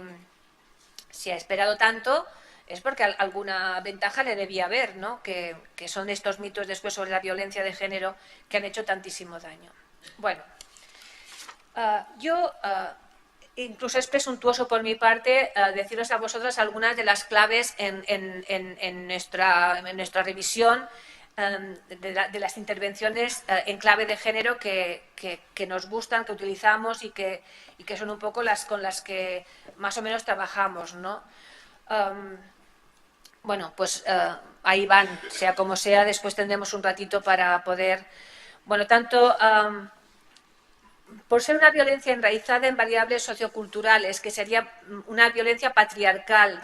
ha esperado tanto, es porque alguna ventaja le debía haber, ¿no? Que son estos mitos después sobre la violencia de género que han hecho tantísimo daño. Bueno, yo incluso es presuntuoso por mi parte deciros a vosotros algunas de las claves en nuestra revisión de las intervenciones en clave de género que nos gustan, que utilizamos y que son un poco las con las que más o menos trabajamos, ¿no? Bueno, pues ahí van, sea como sea, después tendremos un ratito para poder... Bueno, tanto... por ser una violencia enraizada en variables socioculturales, que sería una violencia patriarcal,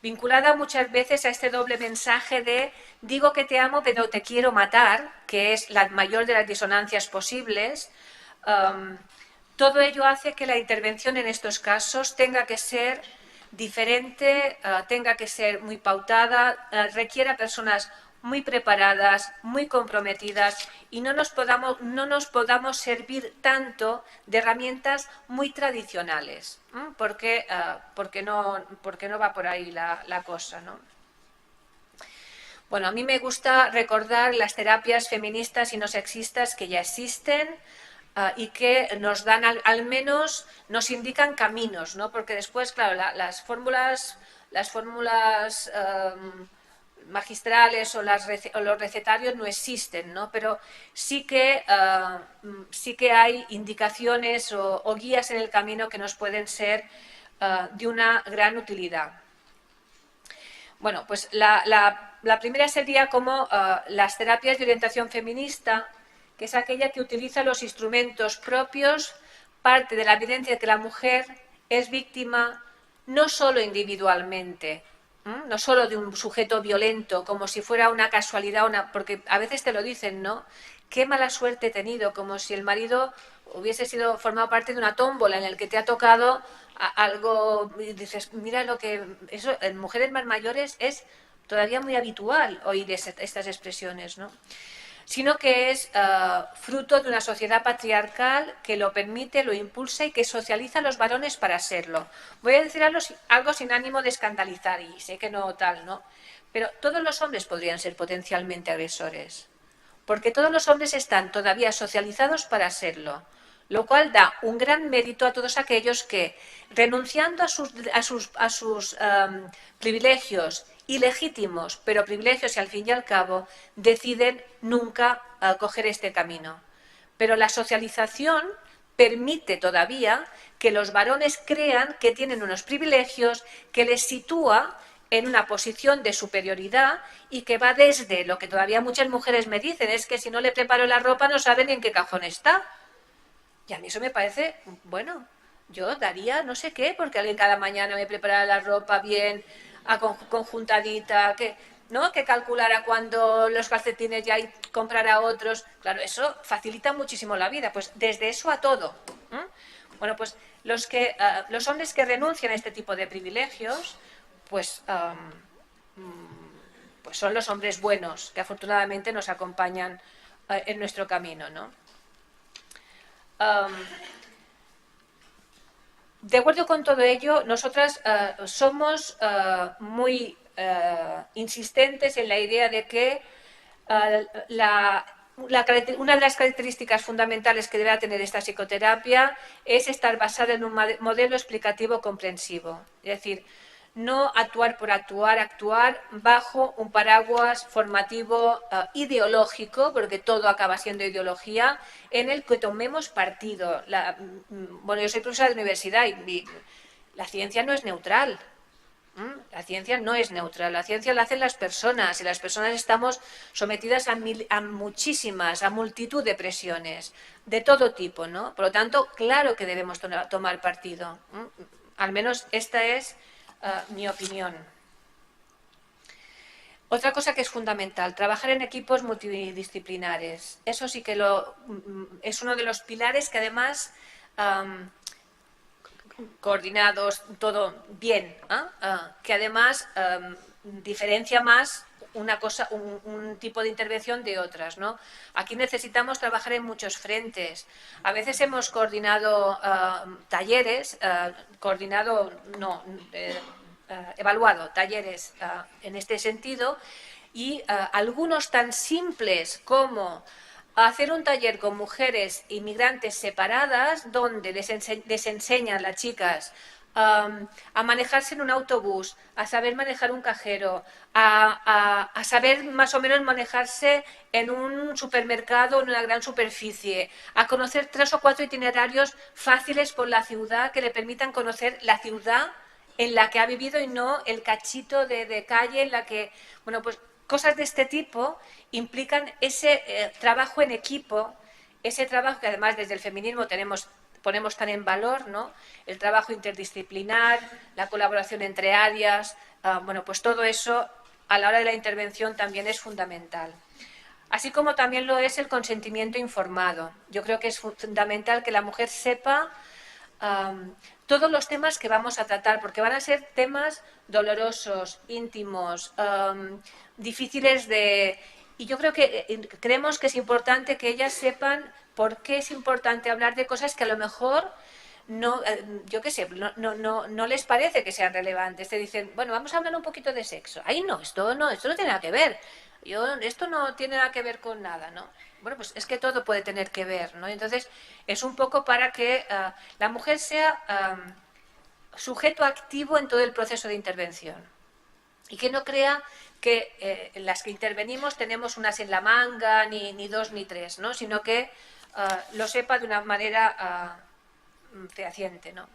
vinculada muchas veces a este doble mensaje de digo que te amo pero te quiero matar, que es la mayor de las disonancias posibles. Todo ello hace que la intervención en estos casos tenga que ser diferente, tenga que ser muy pautada, requiera personas muy preparadas, muy comprometidas y no nos podamos servir tanto de herramientas muy tradicionales, porque no va por ahí la cosa, ¿no? Bueno, a mí me gusta recordar las terapias feministas y no sexistas que ya existen y que nos dan, al menos, nos indican caminos, ¿no? Porque después, claro, las fórmulas magistrales o los recetarios no existen, ¿no? Pero sí que hay indicaciones o guías en el camino que nos pueden ser de una gran utilidad. Bueno, pues la primera sería como las terapias de orientación feminista, que es aquella que utiliza los instrumentos propios, parte de la evidencia de que la mujer es víctima no solo individualmente, no solo de un sujeto violento, como si fuera una casualidad, porque a veces te lo dicen, ¿no? Qué mala suerte he tenido, como si el marido hubiese sido formado parte de una tómbola en el que te ha tocado algo, y dices, mira lo que... Eso en mujeres más mayores es todavía muy habitual oír estas expresiones, ¿no? Sino que es fruto de una sociedad patriarcal que lo permite, lo impulsa y que socializa a los varones para serlo. Voy a decir algo sin ánimo de escandalizar, y sé que no tal, ¿no? Pero todos los hombres podrían ser potencialmente agresores, porque todos los hombres están todavía socializados para serlo, lo cual da un gran mérito a todos aquellos que, renunciando a sus privilegios ilegítimos, pero privilegios y al fin y al cabo, deciden nunca coger este camino. Pero la socialización permite todavía que los varones crean que tienen unos privilegios que les sitúa en una posición de superioridad y que va desde lo que todavía muchas mujeres me dicen, es que si no le preparo la ropa no saben en qué cajón está. Y a mí eso me parece, bueno, yo daría no sé qué, porque alguien cada mañana me preparara la ropa bien, conjuntadita, ¿no? Que calculara cuando los calcetines ya y comprara otros. Claro, eso facilita muchísimo la vida, pues desde eso a todo. Bueno, pues los hombres que renuncian a este tipo de privilegios, pues son los hombres buenos, que afortunadamente nos acompañan en nuestro camino, ¿no? De acuerdo con todo ello, nosotras somos muy insistentes en la idea de que una de las características fundamentales que debe tener esta psicoterapia es estar basada en un modelo explicativo comprensivo. Es decir, no actuar por actuar bajo un paraguas formativo ideológico, porque todo acaba siendo ideología, en el que tomemos partido. Bueno, yo soy profesora de universidad y la ciencia no es neutral. La ciencia no es neutral, la ciencia la hacen las personas y las personas estamos sometidas a multitud de presiones de todo tipo, ¿no? Por lo tanto, claro que debemos tomar partido. Al menos esta es mi opinión. Otra cosa que es fundamental, trabajar en equipos multidisciplinares. Eso sí que es uno de los pilares que además coordinados, todo bien, que además diferencia más un tipo de intervención de otras, ¿no? Aquí necesitamos trabajar en muchos frentes. A veces hemos coordinado talleres, evaluado talleres en este sentido, y algunos tan simples como hacer un taller con mujeres inmigrantes separadas donde les enseñan las chicas a manejarse en un autobús, a saber manejar un cajero, a saber más o menos manejarse en un supermercado, en una gran superficie, a conocer 3 o 4 itinerarios fáciles por la ciudad que le permitan conocer la ciudad en la que ha vivido y no el cachito de calle en la que, bueno, pues cosas de este tipo implican ese trabajo en equipo, ese trabajo que además desde el feminismo ponemos tan en valor, ¿no? El trabajo interdisciplinar, la colaboración entre áreas, bueno, pues todo eso a la hora de la intervención también es fundamental. Así como también lo es el consentimiento informado. Yo creo que es fundamental que la mujer sepa todos los temas que vamos a tratar, porque van a ser temas dolorosos, íntimos, difíciles de... Y yo creo que creemos que es importante que ellas sepan por qué es importante hablar de cosas que a lo mejor no, yo qué sé, no les parece que sean relevantes. Te dicen, bueno, vamos a hablar un poquito de sexo. Ahí no, esto no tiene nada que ver. Esto no tiene nada que ver con nada, ¿no? Bueno, pues es que todo puede tener que ver, ¿no? Entonces, es un poco para que la mujer sea sujeto activo en todo el proceso de intervención y que no crea que en las que intervenimos tenemos unas en la manga, ni 2 ni 3, ¿no? Sino que lo sepa de una manera fehaciente, ¿no?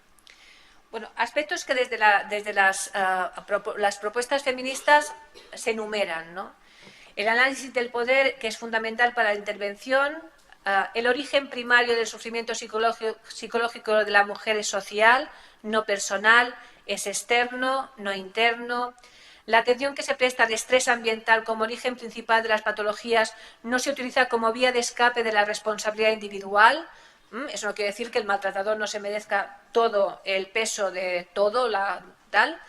Bueno, aspectos que desde las propuestas feministas se enumeran, ¿no? El análisis del poder, que es fundamental para la intervención, el origen primario del sufrimiento psicológico de la mujer es social, no personal, es externo, no interno. La atención que se presta al estrés ambiental como origen principal de las patologías no se utiliza como vía de escape de la responsabilidad individual. Eso no quiere decir que el maltratador no se merezca todo el peso de todo, tal.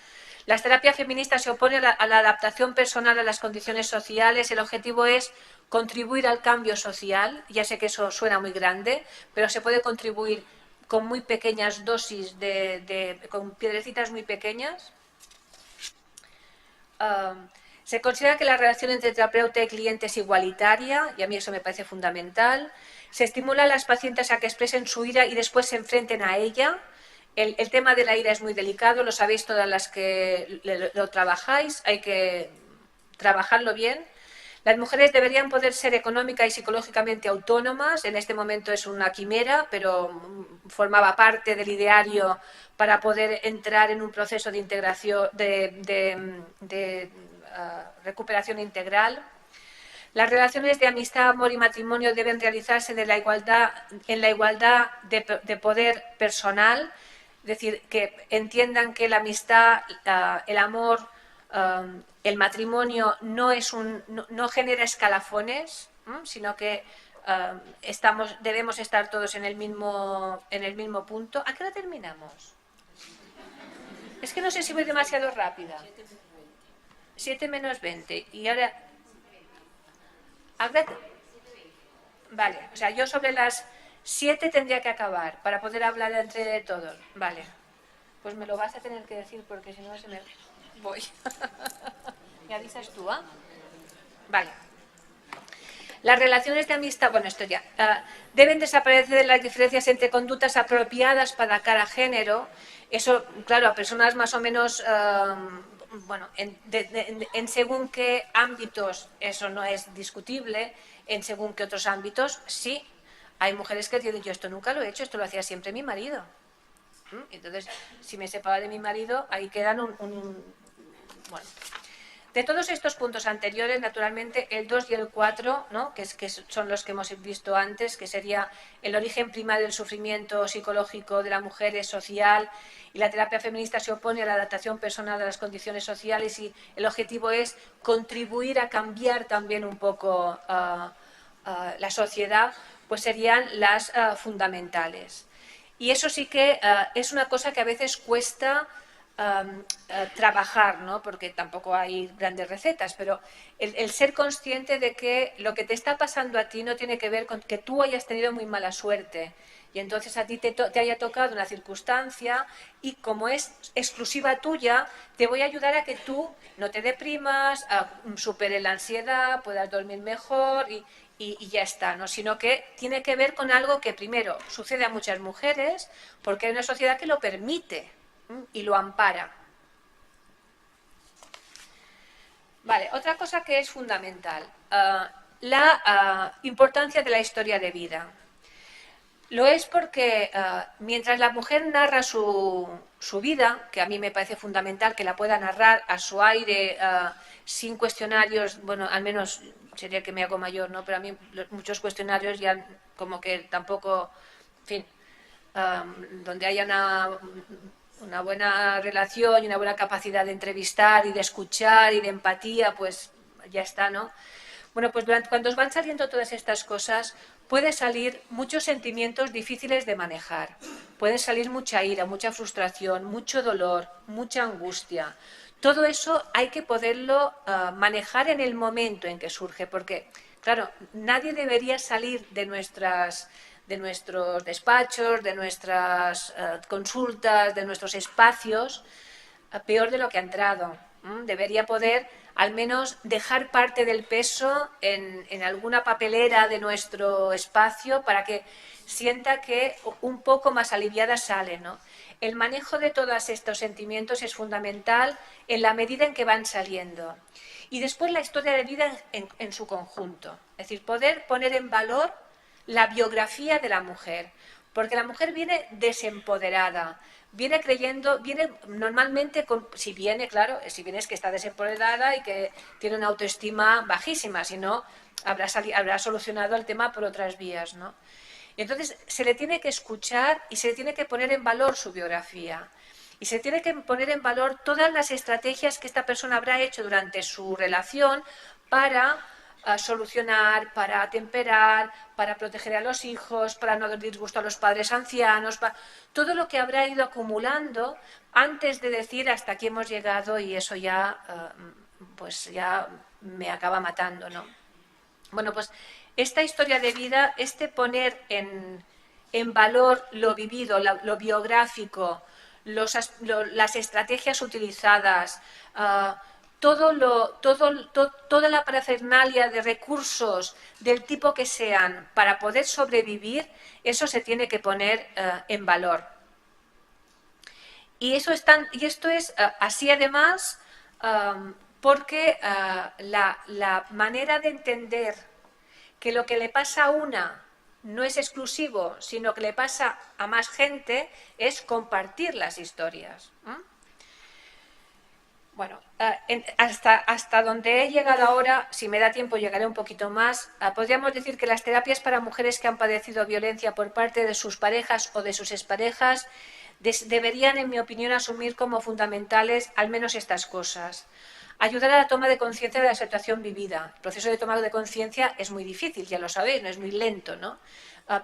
Las terapias feministas se oponen a la adaptación personal a las condiciones sociales. El objetivo es contribuir al cambio social. Ya sé que eso suena muy grande, pero se puede contribuir con muy pequeñas dosis, con piedrecitas muy pequeñas. Se considera que la relación entre terapeuta y cliente es igualitaria, y a mí eso me parece fundamental. Se estimula a las pacientes a que expresen su ira y después se enfrenten a ella. El tema de la ira es muy delicado, lo sabéis todas las que lo trabajáis, hay que trabajarlo bien. Las mujeres deberían poder ser económica y psicológicamente autónomas. En este momento es una quimera, pero formaba parte del ideario para poder entrar en un proceso de integración, de recuperación integral. Las relaciones de amistad, amor y matrimonio deben realizarse en la igualdad de poder personal, es decir, que entiendan que la amistad, el amor, el matrimonio no genera escalafones, sino que debemos estar todos en el mismo punto. ¿A qué hora terminamos? Es que no sé si voy demasiado rápida. 7 menos 20. Y ahora... Vale, o sea, yo sobre las 7 tendría que acabar para poder hablar entre todos. Vale, pues me lo vas a tener que decir porque si no se me... Voy. ¿Me avisas tú, ah? Vale. Las relaciones de amistad, bueno, esto ya, deben desaparecer las diferencias entre conductas apropiadas para cada género. Eso, claro, a personas más o menos, bueno, en según qué ámbitos eso no es discutible, en según qué otros ámbitos sí. Hay mujeres que dicen, yo esto nunca lo he hecho, esto lo hacía siempre mi marido. Entonces, si me separo de mi marido, ahí quedan bueno. De todos estos puntos anteriores, naturalmente, el 2 y el 4, ¿no? que son los que hemos visto antes, que sería el origen primario del sufrimiento psicológico de la mujer es social, y la terapia feminista se opone a la adaptación personal a las condiciones sociales, y el objetivo es contribuir a cambiar también un poco la sociedad, pues serían las fundamentales. Y eso sí que es una cosa que a veces cuesta trabajar, ¿no? Porque tampoco hay grandes recetas, pero el ser consciente de que lo que te está pasando a ti no tiene que ver con que tú hayas tenido muy mala suerte y entonces a ti te haya tocado una circunstancia y como es exclusiva tuya, te voy a ayudar a que tú no te deprimas, superes la ansiedad, puedas dormir mejor y ya está, ¿no? Sino que tiene que ver con algo que primero sucede a muchas mujeres porque hay una sociedad que lo permite y lo ampara. Vale, otra cosa que es fundamental, la importancia de la historia de vida. Lo es porque mientras la mujer narra su vida, que a mí me parece fundamental que la pueda narrar a su aire, sin cuestionarios, bueno, al menos sería que me hago mayor, ¿no? Pero a mí muchos cuestionarios ya como que tampoco, en fin, donde haya una buena relación y una buena capacidad de entrevistar y de escuchar y de empatía, pues ya está, ¿no? Bueno, pues cuando van saliendo todas estas cosas, puede salir muchos sentimientos difíciles de manejar. Puede salir mucha ira, mucha frustración, mucho dolor, mucha angustia. Todo eso hay que poderlo manejar en el momento en que surge, porque, claro, nadie debería salir de nuestros despachos, de nuestras consultas, de nuestros espacios, peor de lo que ha entrado. Debería poder al menos dejar parte del peso en alguna papelera de nuestro espacio para que sienta que un poco más aliviada sale, ¿no? El manejo de todos estos sentimientos es fundamental en la medida en que van saliendo. Y después la historia de vida en su conjunto. Es decir, poder poner en valor la biografía de la mujer, Porque la mujer viene desempoderada, viene creyendo, viene normalmente, si viene es que está desempoderada y que tiene una autoestima bajísima, si no habrá solucionado el tema por otras vías, ¿no? Y entonces se le tiene que escuchar y se le tiene que poner en valor su biografía. Y se tiene que poner en valor todas las estrategias que esta persona habrá hecho durante su relación para solucionar, para atemperar, para proteger a los hijos, para no dar disgusto a los padres ancianos, todo lo que habrá ido acumulando antes de decir hasta aquí hemos llegado y eso ya, pues ya me acaba matando, ¿no? Bueno, pues esta historia de vida, poner en valor lo vivido, lo biográfico, las estrategias utilizadas, toda la parafernalia de recursos del tipo que sean para poder sobrevivir, eso se tiene que poner en valor. Y esto es así además porque la manera de entender que lo que le pasa a una no es exclusivo, sino que le pasa a más gente, es compartir las historias. Bueno, hasta donde he llegado ahora, si me da tiempo llegaré un poquito más, podríamos decir que las terapias para mujeres que han padecido violencia por parte de sus parejas o de sus exparejas deberían, en mi opinión, asumir como fundamentales al menos estas cosas. Ayudar a la toma de conciencia de la situación vivida. El proceso de toma de conciencia es muy difícil, ya lo sabéis, no es muy lento, ¿no?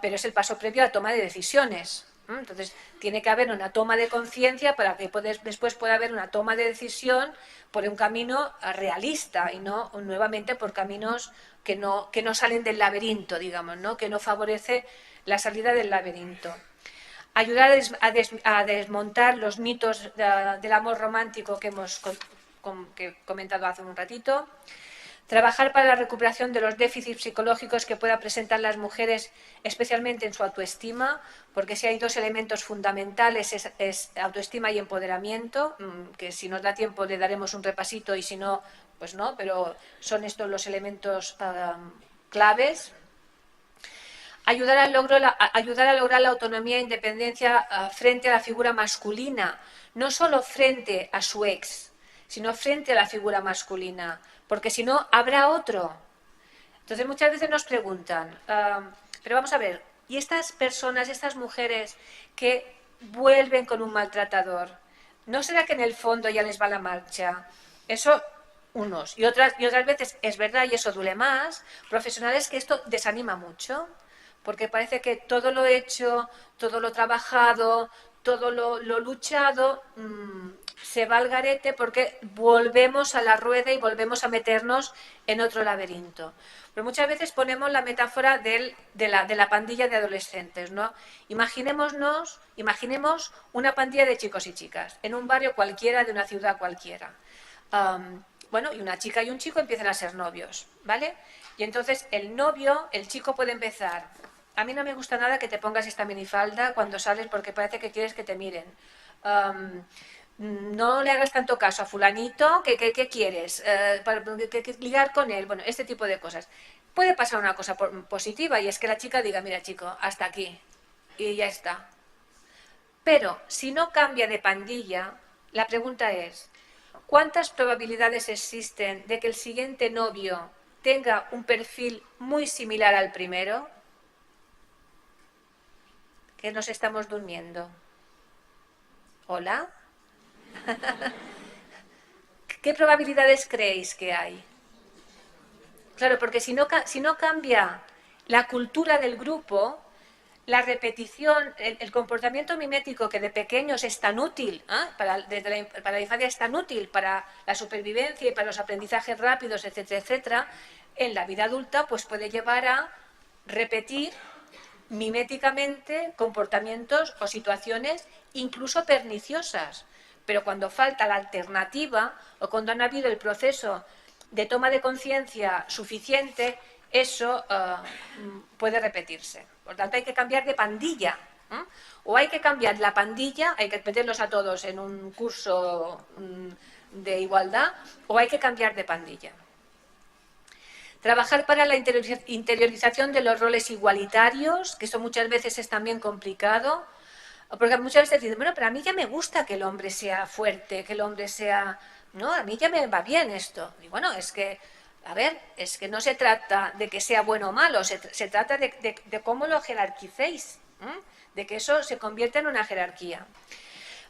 Pero es el paso previo a la toma de decisiones. Entonces, tiene que haber una toma de conciencia para que después pueda haber una toma de decisión por un camino realista y no nuevamente por caminos que no salen del laberinto, digamos, ¿no? Que no favorece la salida del laberinto. Ayudar a desmontar los mitos del amor romántico que he comentado hace un ratito. Trabajar para la recuperación de los déficits psicológicos que puedan presentar las mujeres, especialmente en su autoestima, porque si hay dos elementos fundamentales es autoestima y empoderamiento, que si nos da tiempo le daremos un repasito y si no, pues no, pero son estos los elementos claves. Ayudar a lograr la autonomía e independencia frente a la figura masculina, no solo frente a su ex, sino frente a la figura masculina, porque si no, habrá otro. Entonces muchas veces nos preguntan, pero vamos a ver, ¿y estas personas, estas mujeres que vuelven con un maltratador, no será que en el fondo ya les va la marcha? Eso unos, y otras veces es verdad y eso duele más, profesionales que esto desanima mucho, porque parece que todo lo hecho, todo lo trabajado, todo lo luchado se va al garete porque volvemos a la rueda y volvemos a meternos en otro laberinto. Pero muchas veces ponemos la metáfora de la pandilla de adolescentes, ¿no? Imaginemos una pandilla de chicos y chicas en un barrio cualquiera de una ciudad cualquiera. Bueno, y una chica y un chico empiezan a ser novios, ¿vale? Y entonces el chico puede empezar: a mí no me gusta nada que te pongas esta minifalda cuando sales porque parece que quieres que te miren. No le hagas tanto caso a fulanito, ¿qué quieres? Que ligar con él, bueno, este tipo de cosas. Puede pasar una cosa positiva y es que la chica diga: mira chico, hasta aquí, y ya está. Pero si no cambia de pandilla, la pregunta es: ¿cuántas probabilidades existen de que el siguiente novio tenga un perfil muy similar al primero? Que nos estamos durmiendo. ¿Hola? ¿Qué probabilidades creéis que hay? Claro, porque si no cambia la cultura del grupo, la repetición, el comportamiento mimético que de pequeños es tan útil, para la infancia es tan útil para la supervivencia y para los aprendizajes rápidos, etcétera, etcétera, en la vida adulta pues puede llevar a repetir miméticamente comportamientos o situaciones incluso perniciosas. Pero cuando falta la alternativa o cuando no ha habido el proceso de toma de conciencia suficiente, eso puede repetirse. Por tanto, hay que cambiar de pandilla. O hay que cambiar la pandilla, hay que meterlos a todos en un curso de igualdad, o hay que cambiar de pandilla. Trabajar para la interiorización de los roles igualitarios, que eso muchas veces es también complicado, porque muchas veces dicen, bueno, pero a mí ya me gusta que el hombre sea fuerte, que el hombre sea... No, a mí ya me va bien esto. Y bueno, es que, a ver, es que no se trata de que sea bueno o malo, se trata de cómo lo jerarquicéis, de que eso se convierta en una jerarquía.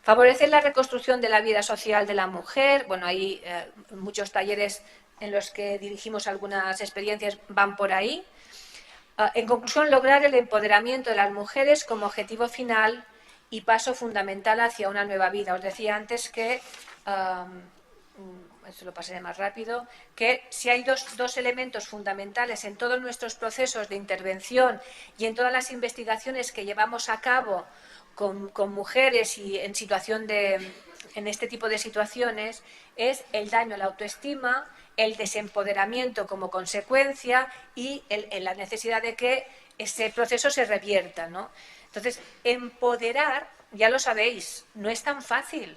Favorecer la reconstrucción de la vida social de la mujer. Bueno, hay muchos talleres en los que dirigimos algunas experiencias, van por ahí. En conclusión, lograr el empoderamiento de las mujeres como objetivo final y paso fundamental hacia una nueva vida. Os decía antes que, esto lo pasaré más rápido, que si hay dos elementos fundamentales en todos nuestros procesos de intervención y en todas las investigaciones que llevamos a cabo con mujeres y en este tipo de situaciones, es el daño a la autoestima, el desempoderamiento como consecuencia y la necesidad de que ese proceso se revierta, ¿no? Entonces, empoderar, ya lo sabéis, no es tan fácil,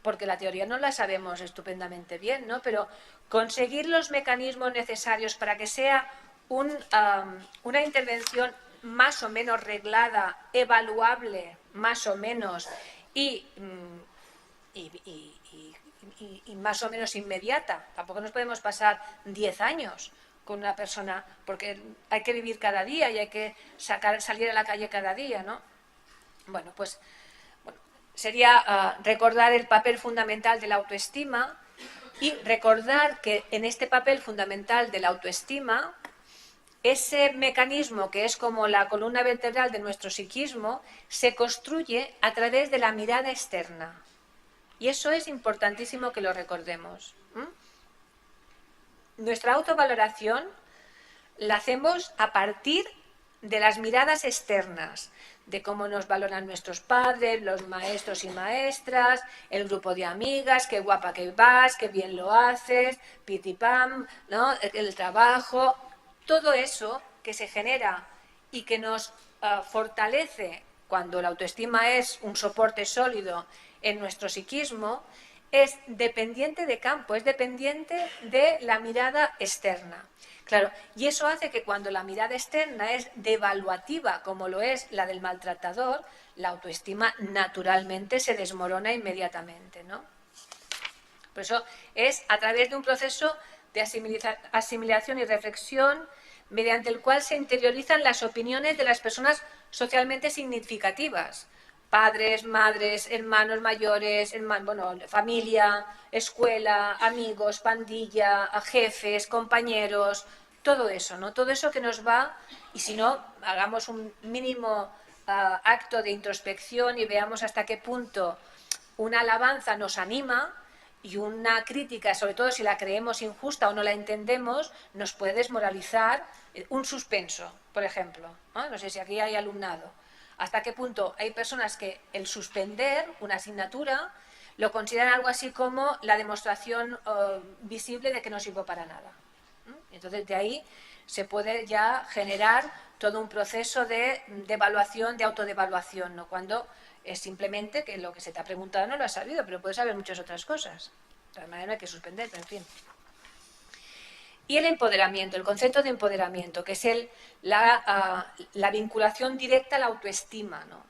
porque la teoría no la sabemos estupendamente bien, ¿no? Pero conseguir los mecanismos necesarios para que sea una intervención más o menos reglada, evaluable, más o menos, y más o menos inmediata. Tampoco nos podemos pasar 10 años con una persona, porque hay que vivir cada día y hay que salir a la calle cada día, ¿no? Bueno, pues sería recordar el papel fundamental de la autoestima y recordar que en este papel fundamental de la autoestima, ese mecanismo que es como la columna vertebral de nuestro psiquismo se construye a través de la mirada externa. Y eso es importantísimo que lo recordemos. Nuestra autovaloración la hacemos a partir de las miradas externas, de cómo nos valoran nuestros padres, los maestros y maestras, el grupo de amigas, qué guapa que vas, qué bien lo haces, pitipam, ¿no? El trabajo, todo eso que se genera y que nos fortalece cuando la autoestima es un soporte sólido en nuestro psiquismo, es dependiente de campo, es dependiente de la mirada externa. Claro, y eso hace que cuando la mirada externa es devaluativa, como lo es la del maltratador, la autoestima naturalmente se desmorona inmediatamente, ¿no? Por eso es a través de un proceso de asimilación y reflexión mediante el cual se interiorizan las opiniones de las personas socialmente significativas. Padres, madres, hermanos mayores, familia, escuela, amigos, pandilla, jefes, compañeros, todo eso, ¿no? Todo eso que nos va, y si no, hagamos un mínimo acto de introspección y veamos hasta qué punto una alabanza nos anima y una crítica, sobre todo si la creemos injusta o no la entendemos, nos puede desmoralizar. Un suspenso, por ejemplo, ¿no? No sé si aquí hay alumnado. ¿Hasta qué punto hay personas que el suspender una asignatura lo consideran algo así como la demostración visible de que no sirve para nada? Entonces, de ahí se puede ya generar todo un proceso de evaluación, de autodevaluación, ¿no? Cuando es simplemente que lo que se te ha preguntado no lo has sabido, pero puedes saber muchas otras cosas. De tal manera no hay que suspender, pero en fin. Y el empoderamiento, el concepto de empoderamiento, que es la vinculación directa a la autoestima, ¿no?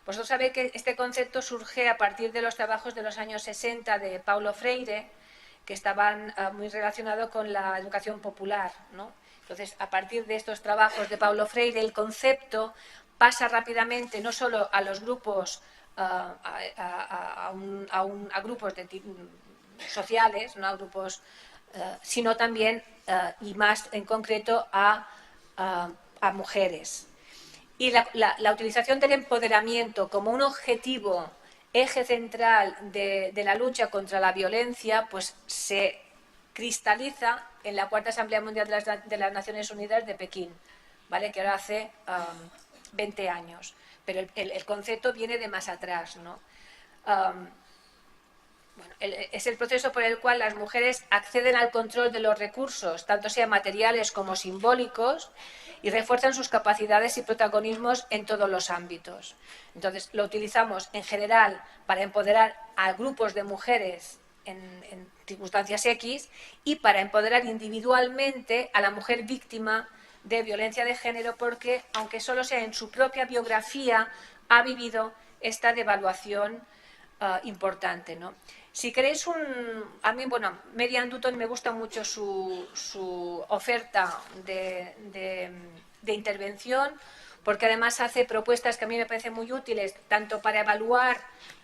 Vosotros sabéis que este concepto surge a partir de los trabajos de los años 60 de Paulo Freire, que estaban muy relacionados con la educación popular, ¿no? Entonces, a partir de estos trabajos de Paulo Freire, el concepto pasa rápidamente no solo a los grupos, a grupos sociales, ¿no? A grupos, sino también, y más en concreto, a mujeres. Y la utilización del empoderamiento como un objetivo, eje central de la lucha contra la violencia, pues se cristaliza en la Cuarta Asamblea Mundial de las Naciones Unidas de Pekín, ¿vale? Que ahora hace 20 años. Pero el concepto viene de más atrás, ¿no? Es el proceso por el cual las mujeres acceden al control de los recursos, tanto sean materiales como simbólicos, y refuerzan sus capacidades y protagonismos en todos los ámbitos. Entonces, lo utilizamos en general para empoderar a grupos de mujeres en circunstancias X y para empoderar individualmente a la mujer víctima de violencia de género, porque aunque solo sea en su propia biografía, ha vivido esta devaluación importante, ¿no? Si queréis a mí, bueno, Mary Ann Dutton me gusta mucho su oferta de intervención, porque además hace propuestas que a mí me parecen muy útiles, tanto para evaluar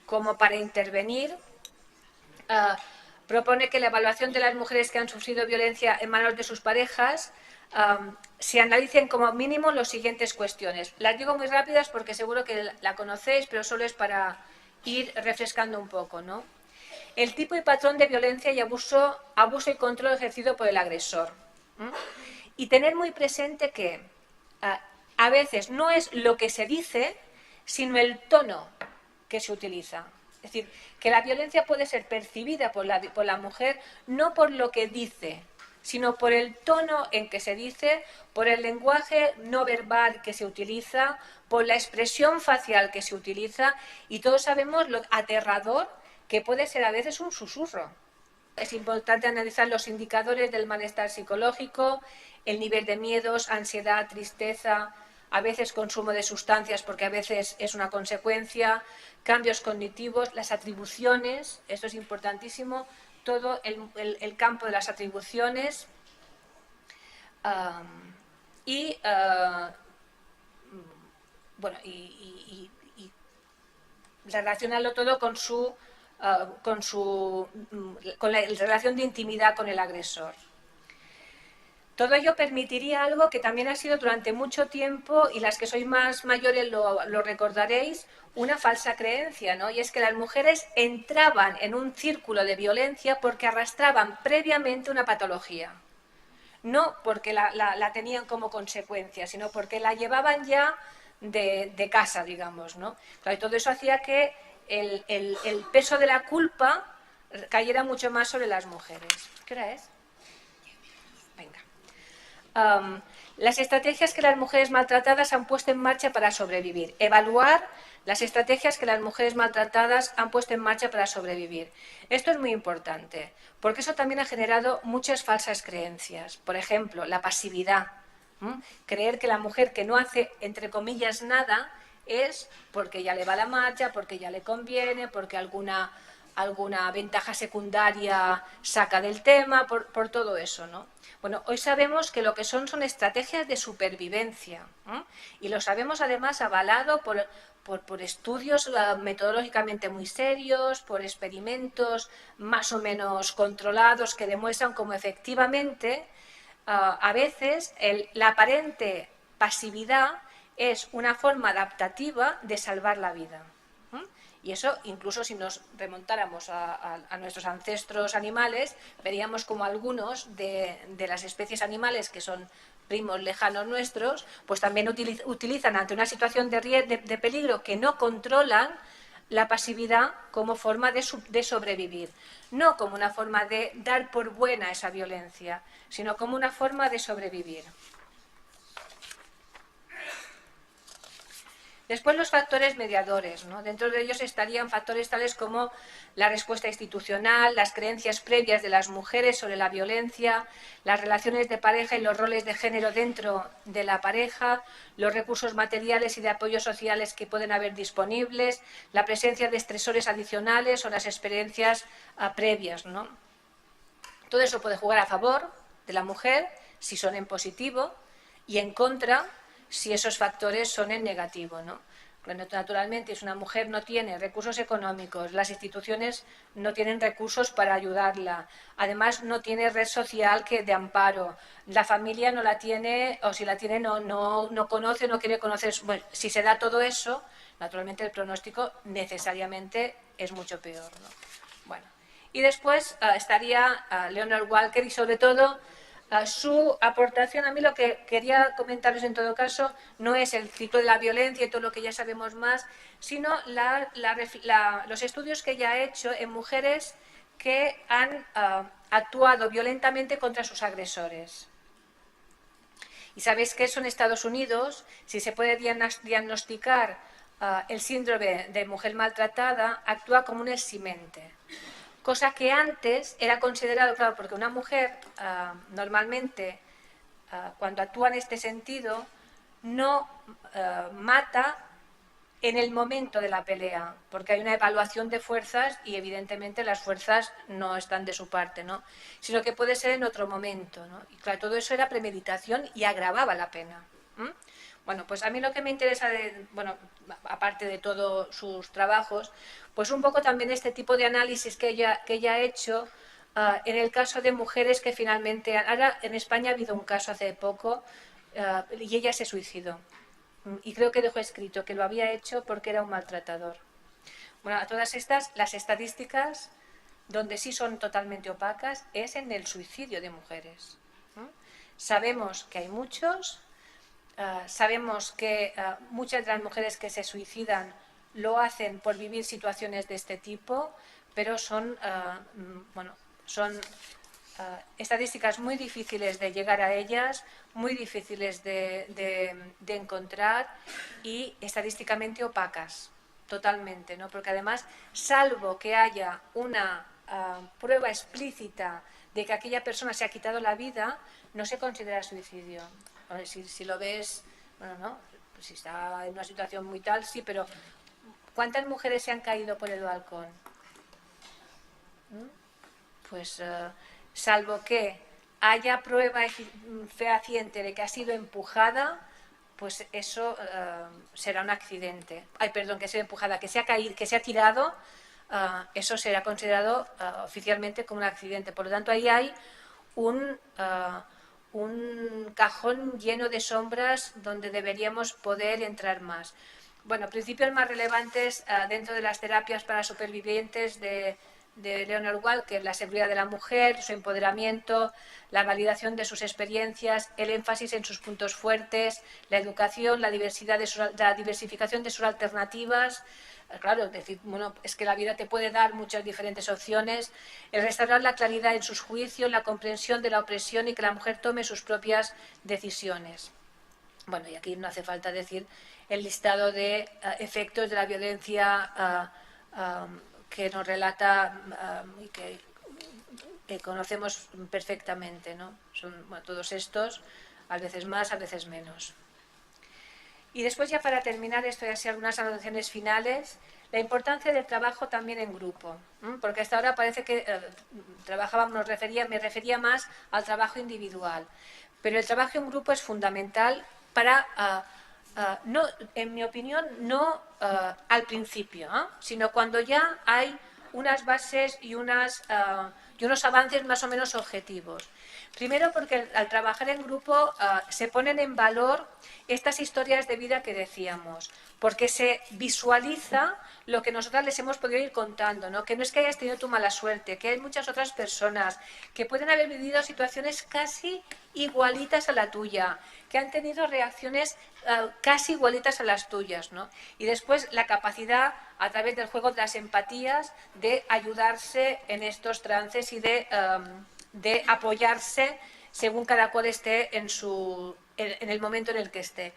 como para intervenir. Propone que la evaluación de las mujeres que han sufrido violencia en manos de sus parejas se analicen como mínimo las siguientes cuestiones. Las digo muy rápidas porque seguro que la conocéis, pero solo es para ir refrescando un poco, ¿no? El tipo y patrón de violencia y abuso y control ejercido por el agresor. Y tener muy presente que a veces no es lo que se dice, sino el tono que se utiliza. Es decir, que la violencia puede ser percibida por la mujer no por lo que dice, sino por el tono en que se dice, por el lenguaje no verbal que se utiliza, por la expresión facial que se utiliza, y todos sabemos lo aterrador que puede ser a veces un susurro. Es importante analizar los indicadores del malestar psicológico, el nivel de miedos, ansiedad, tristeza, a veces consumo de sustancias, porque a veces es una consecuencia, cambios cognitivos, las atribuciones, esto es importantísimo, todo el campo de las atribuciones y relacionarlo todo con la relación de intimidad con el agresor. Todo ello permitiría algo que también ha sido durante mucho tiempo, y las que sois más mayores lo recordaréis, una falsa creencia, ¿no? Y es que las mujeres entraban en un círculo de violencia porque arrastraban previamente una patología. No porque la tenían como consecuencia, sino porque la llevaban ya de casa, digamos, ¿no? Claro, y todo eso hacía que el peso de la culpa cayera mucho más sobre las mujeres. ¿Qué hora es? Venga. Las estrategias que las mujeres maltratadas han puesto en marcha para sobrevivir. Evaluar las estrategias que las mujeres maltratadas han puesto en marcha para sobrevivir. Esto es muy importante, porque eso también ha generado muchas falsas creencias. Por ejemplo, la pasividad. Creer que la mujer que no hace, entre comillas, nada, es porque ya le va la marcha, porque ya le conviene, porque alguna ventaja secundaria saca del tema, por todo eso, ¿no? Bueno, hoy sabemos que lo que son estrategias de supervivencia, y lo sabemos además avalado por estudios metodológicamente muy serios, por experimentos más o menos controlados que demuestran cómo efectivamente a veces la aparente pasividad es una forma adaptativa de salvar la vida. Y eso, incluso si nos remontáramos a nuestros ancestros animales, veríamos como algunos de las especies animales que son primos lejanos nuestros, pues también utilizan ante una situación de peligro que no controlan la pasividad como forma de sobrevivir. No como una forma de dar por buena esa violencia, sino como una forma de sobrevivir. Después los factores mediadores, ¿no? Dentro de ellos estarían factores tales como la respuesta institucional, las creencias previas de las mujeres sobre la violencia, las relaciones de pareja y los roles de género dentro de la pareja, los recursos materiales y de apoyo sociales que pueden haber disponibles, la presencia de estresores adicionales o las experiencias previas, ¿no? Todo eso puede jugar a favor de la mujer si son en positivo y en contra si esos factores son en negativo, ¿no? Naturalmente, si una mujer no tiene recursos económicos, las instituciones no tienen recursos para ayudarla, además no tiene red social de amparo, la familia no la tiene, o si la tiene no conoce, no quiere conocer. Bueno, si se da todo eso, naturalmente el pronóstico necesariamente es mucho peor, ¿no? Bueno, y después estaría Leonard Walker y sobre todo su aportación. A mí lo que quería comentaros en todo caso no es el ciclo de la violencia y todo lo que ya sabemos más, sino los estudios que ella ha hecho en mujeres que han actuado violentamente contra sus agresores. Y sabéis que eso en Estados Unidos, si se puede diagnosticar el síndrome de mujer maltratada, actúa como un eximente. cosa que antes era considerado, claro, porque una mujer normalmente cuando actúa en este sentido no mata en el momento de la pelea, porque hay una evaluación de fuerzas y evidentemente las fuerzas no están de su parte, ¿no? Sino que puede ser en otro momento, ¿no? Y claro, todo eso era premeditación y agravaba la pena. Bueno, pues a mí lo que me interesa, bueno, aparte de todos sus trabajos, pues un poco también este tipo de análisis que ella ha hecho en el caso de mujeres que finalmente... Ahora en España ha habido un caso hace poco y ella se suicidó. Y creo que dejó escrito que lo había hecho porque era un maltratador. Bueno, a todas estas, las estadísticas donde sí son totalmente opacas es en el suicidio de mujeres. Sabemos que hay muchos, sabemos que muchas de las mujeres que se suicidan lo hacen por vivir situaciones de este tipo, pero son, son estadísticas muy difíciles de llegar a ellas, muy difíciles de encontrar y estadísticamente opacas, totalmente, ¿no? Porque además, salvo que haya una prueba explícita de que aquella persona se ha quitado la vida, no se considera suicidio. Si lo ves, bueno, no, pues si está en una situación muy tal, sí, pero ¿cuántas mujeres se han caído por el balcón? Pues salvo que haya prueba fehaciente de que ha sido empujada, pues eso será un accidente. Ay, perdón, que sea empujada, que se ha caído, que se ha tirado, eso será considerado oficialmente como un accidente. Por lo tanto, ahí hay un cajón lleno de sombras donde deberíamos poder entrar más. Bueno, principios más relevantes dentro de las terapias para supervivientes de Leonard Walker, la seguridad de la mujer, su empoderamiento, la validación de sus experiencias, el énfasis en sus puntos fuertes, la educación, la diversificación de sus alternativas. Claro, decir, bueno, es que la vida te puede dar muchas diferentes opciones, el restaurar la claridad en sus juicios, la comprensión de la opresión y que la mujer tome sus propias decisiones. Bueno, y aquí no hace falta decir el listado de efectos de la violencia que nos relata y que conocemos perfectamente, ¿no? Son todos estos, a veces más, a veces menos. Y después, ya para terminar, esto ya sea algunas anotaciones finales, la importancia del trabajo también en grupo, porque hasta ahora parece que me refería más al trabajo individual, pero el trabajo en grupo es fundamental para, no, en mi opinión, no al principio, sino cuando ya hay unas bases y unos avances más o menos objetivos. Primero porque al trabajar en grupo se ponen en valor estas historias de vida que decíamos, porque se visualiza lo que nosotras les hemos podido ir contando, ¿no? Que no es que hayas tenido tu mala suerte, que hay muchas otras personas que pueden haber vivido situaciones casi igualitas a la tuya, que han tenido reacciones casi igualitas a las tuyas, ¿no? Y después la capacidad, a través del juego de las empatías, de ayudarse en estos trances y de apoyarse según cada cual esté en el momento en el que esté.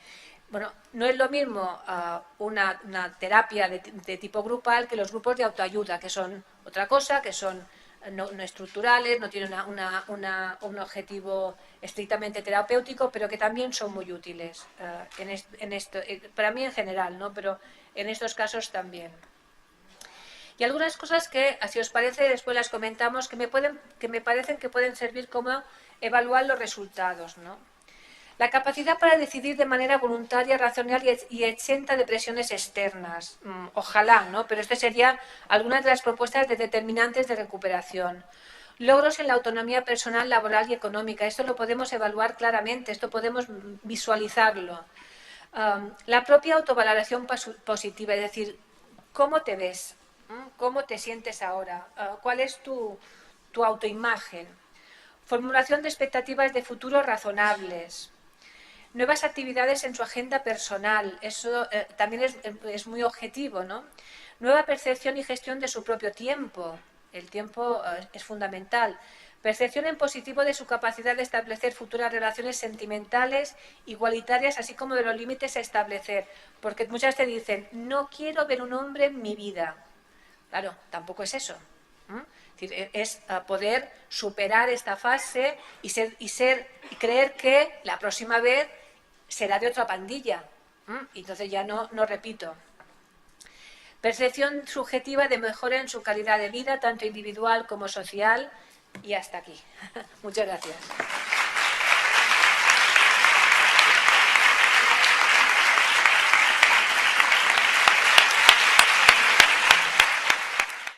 Bueno, no es lo mismo una terapia de tipo grupal que los grupos de autoayuda, que son otra cosa, que son no estructurales, no tienen un objetivo estrictamente terapéutico, pero que también son muy útiles en esto, para mí en general, ¿no? Pero en estos casos también. Y algunas cosas que, si os parece, después las comentamos, que me parecen que pueden servir como evaluar los resultados, ¿no? La capacidad para decidir de manera voluntaria, racional y exenta de presiones externas. Ojalá, ¿no? Pero estas serían algunas de las propuestas de determinantes de recuperación. Logros en la autonomía personal, laboral y económica. Esto lo podemos evaluar claramente, esto podemos visualizarlo. La propia autovaloración positiva, es decir, ¿cómo te ves? ¿Cómo te sientes ahora? ¿Cuál es tu autoimagen? Formulación de expectativas de futuro razonables. Nuevas actividades en su agenda personal. Eso también es muy objetivo, ¿no? Nueva percepción y gestión de su propio tiempo. El tiempo es fundamental. Percepción en positivo de su capacidad de establecer futuras relaciones sentimentales, igualitarias, así como de los límites a establecer. Porque muchas te dicen, no quiero ver un hombre en mi vida. Claro, tampoco es eso. Es decir, es poder superar esta fase y creer que la próxima vez será de otra pandilla. Y entonces ya no repito. Percepción subjetiva de mejora en su calidad de vida, tanto individual como social. Y hasta aquí. Muchas gracias.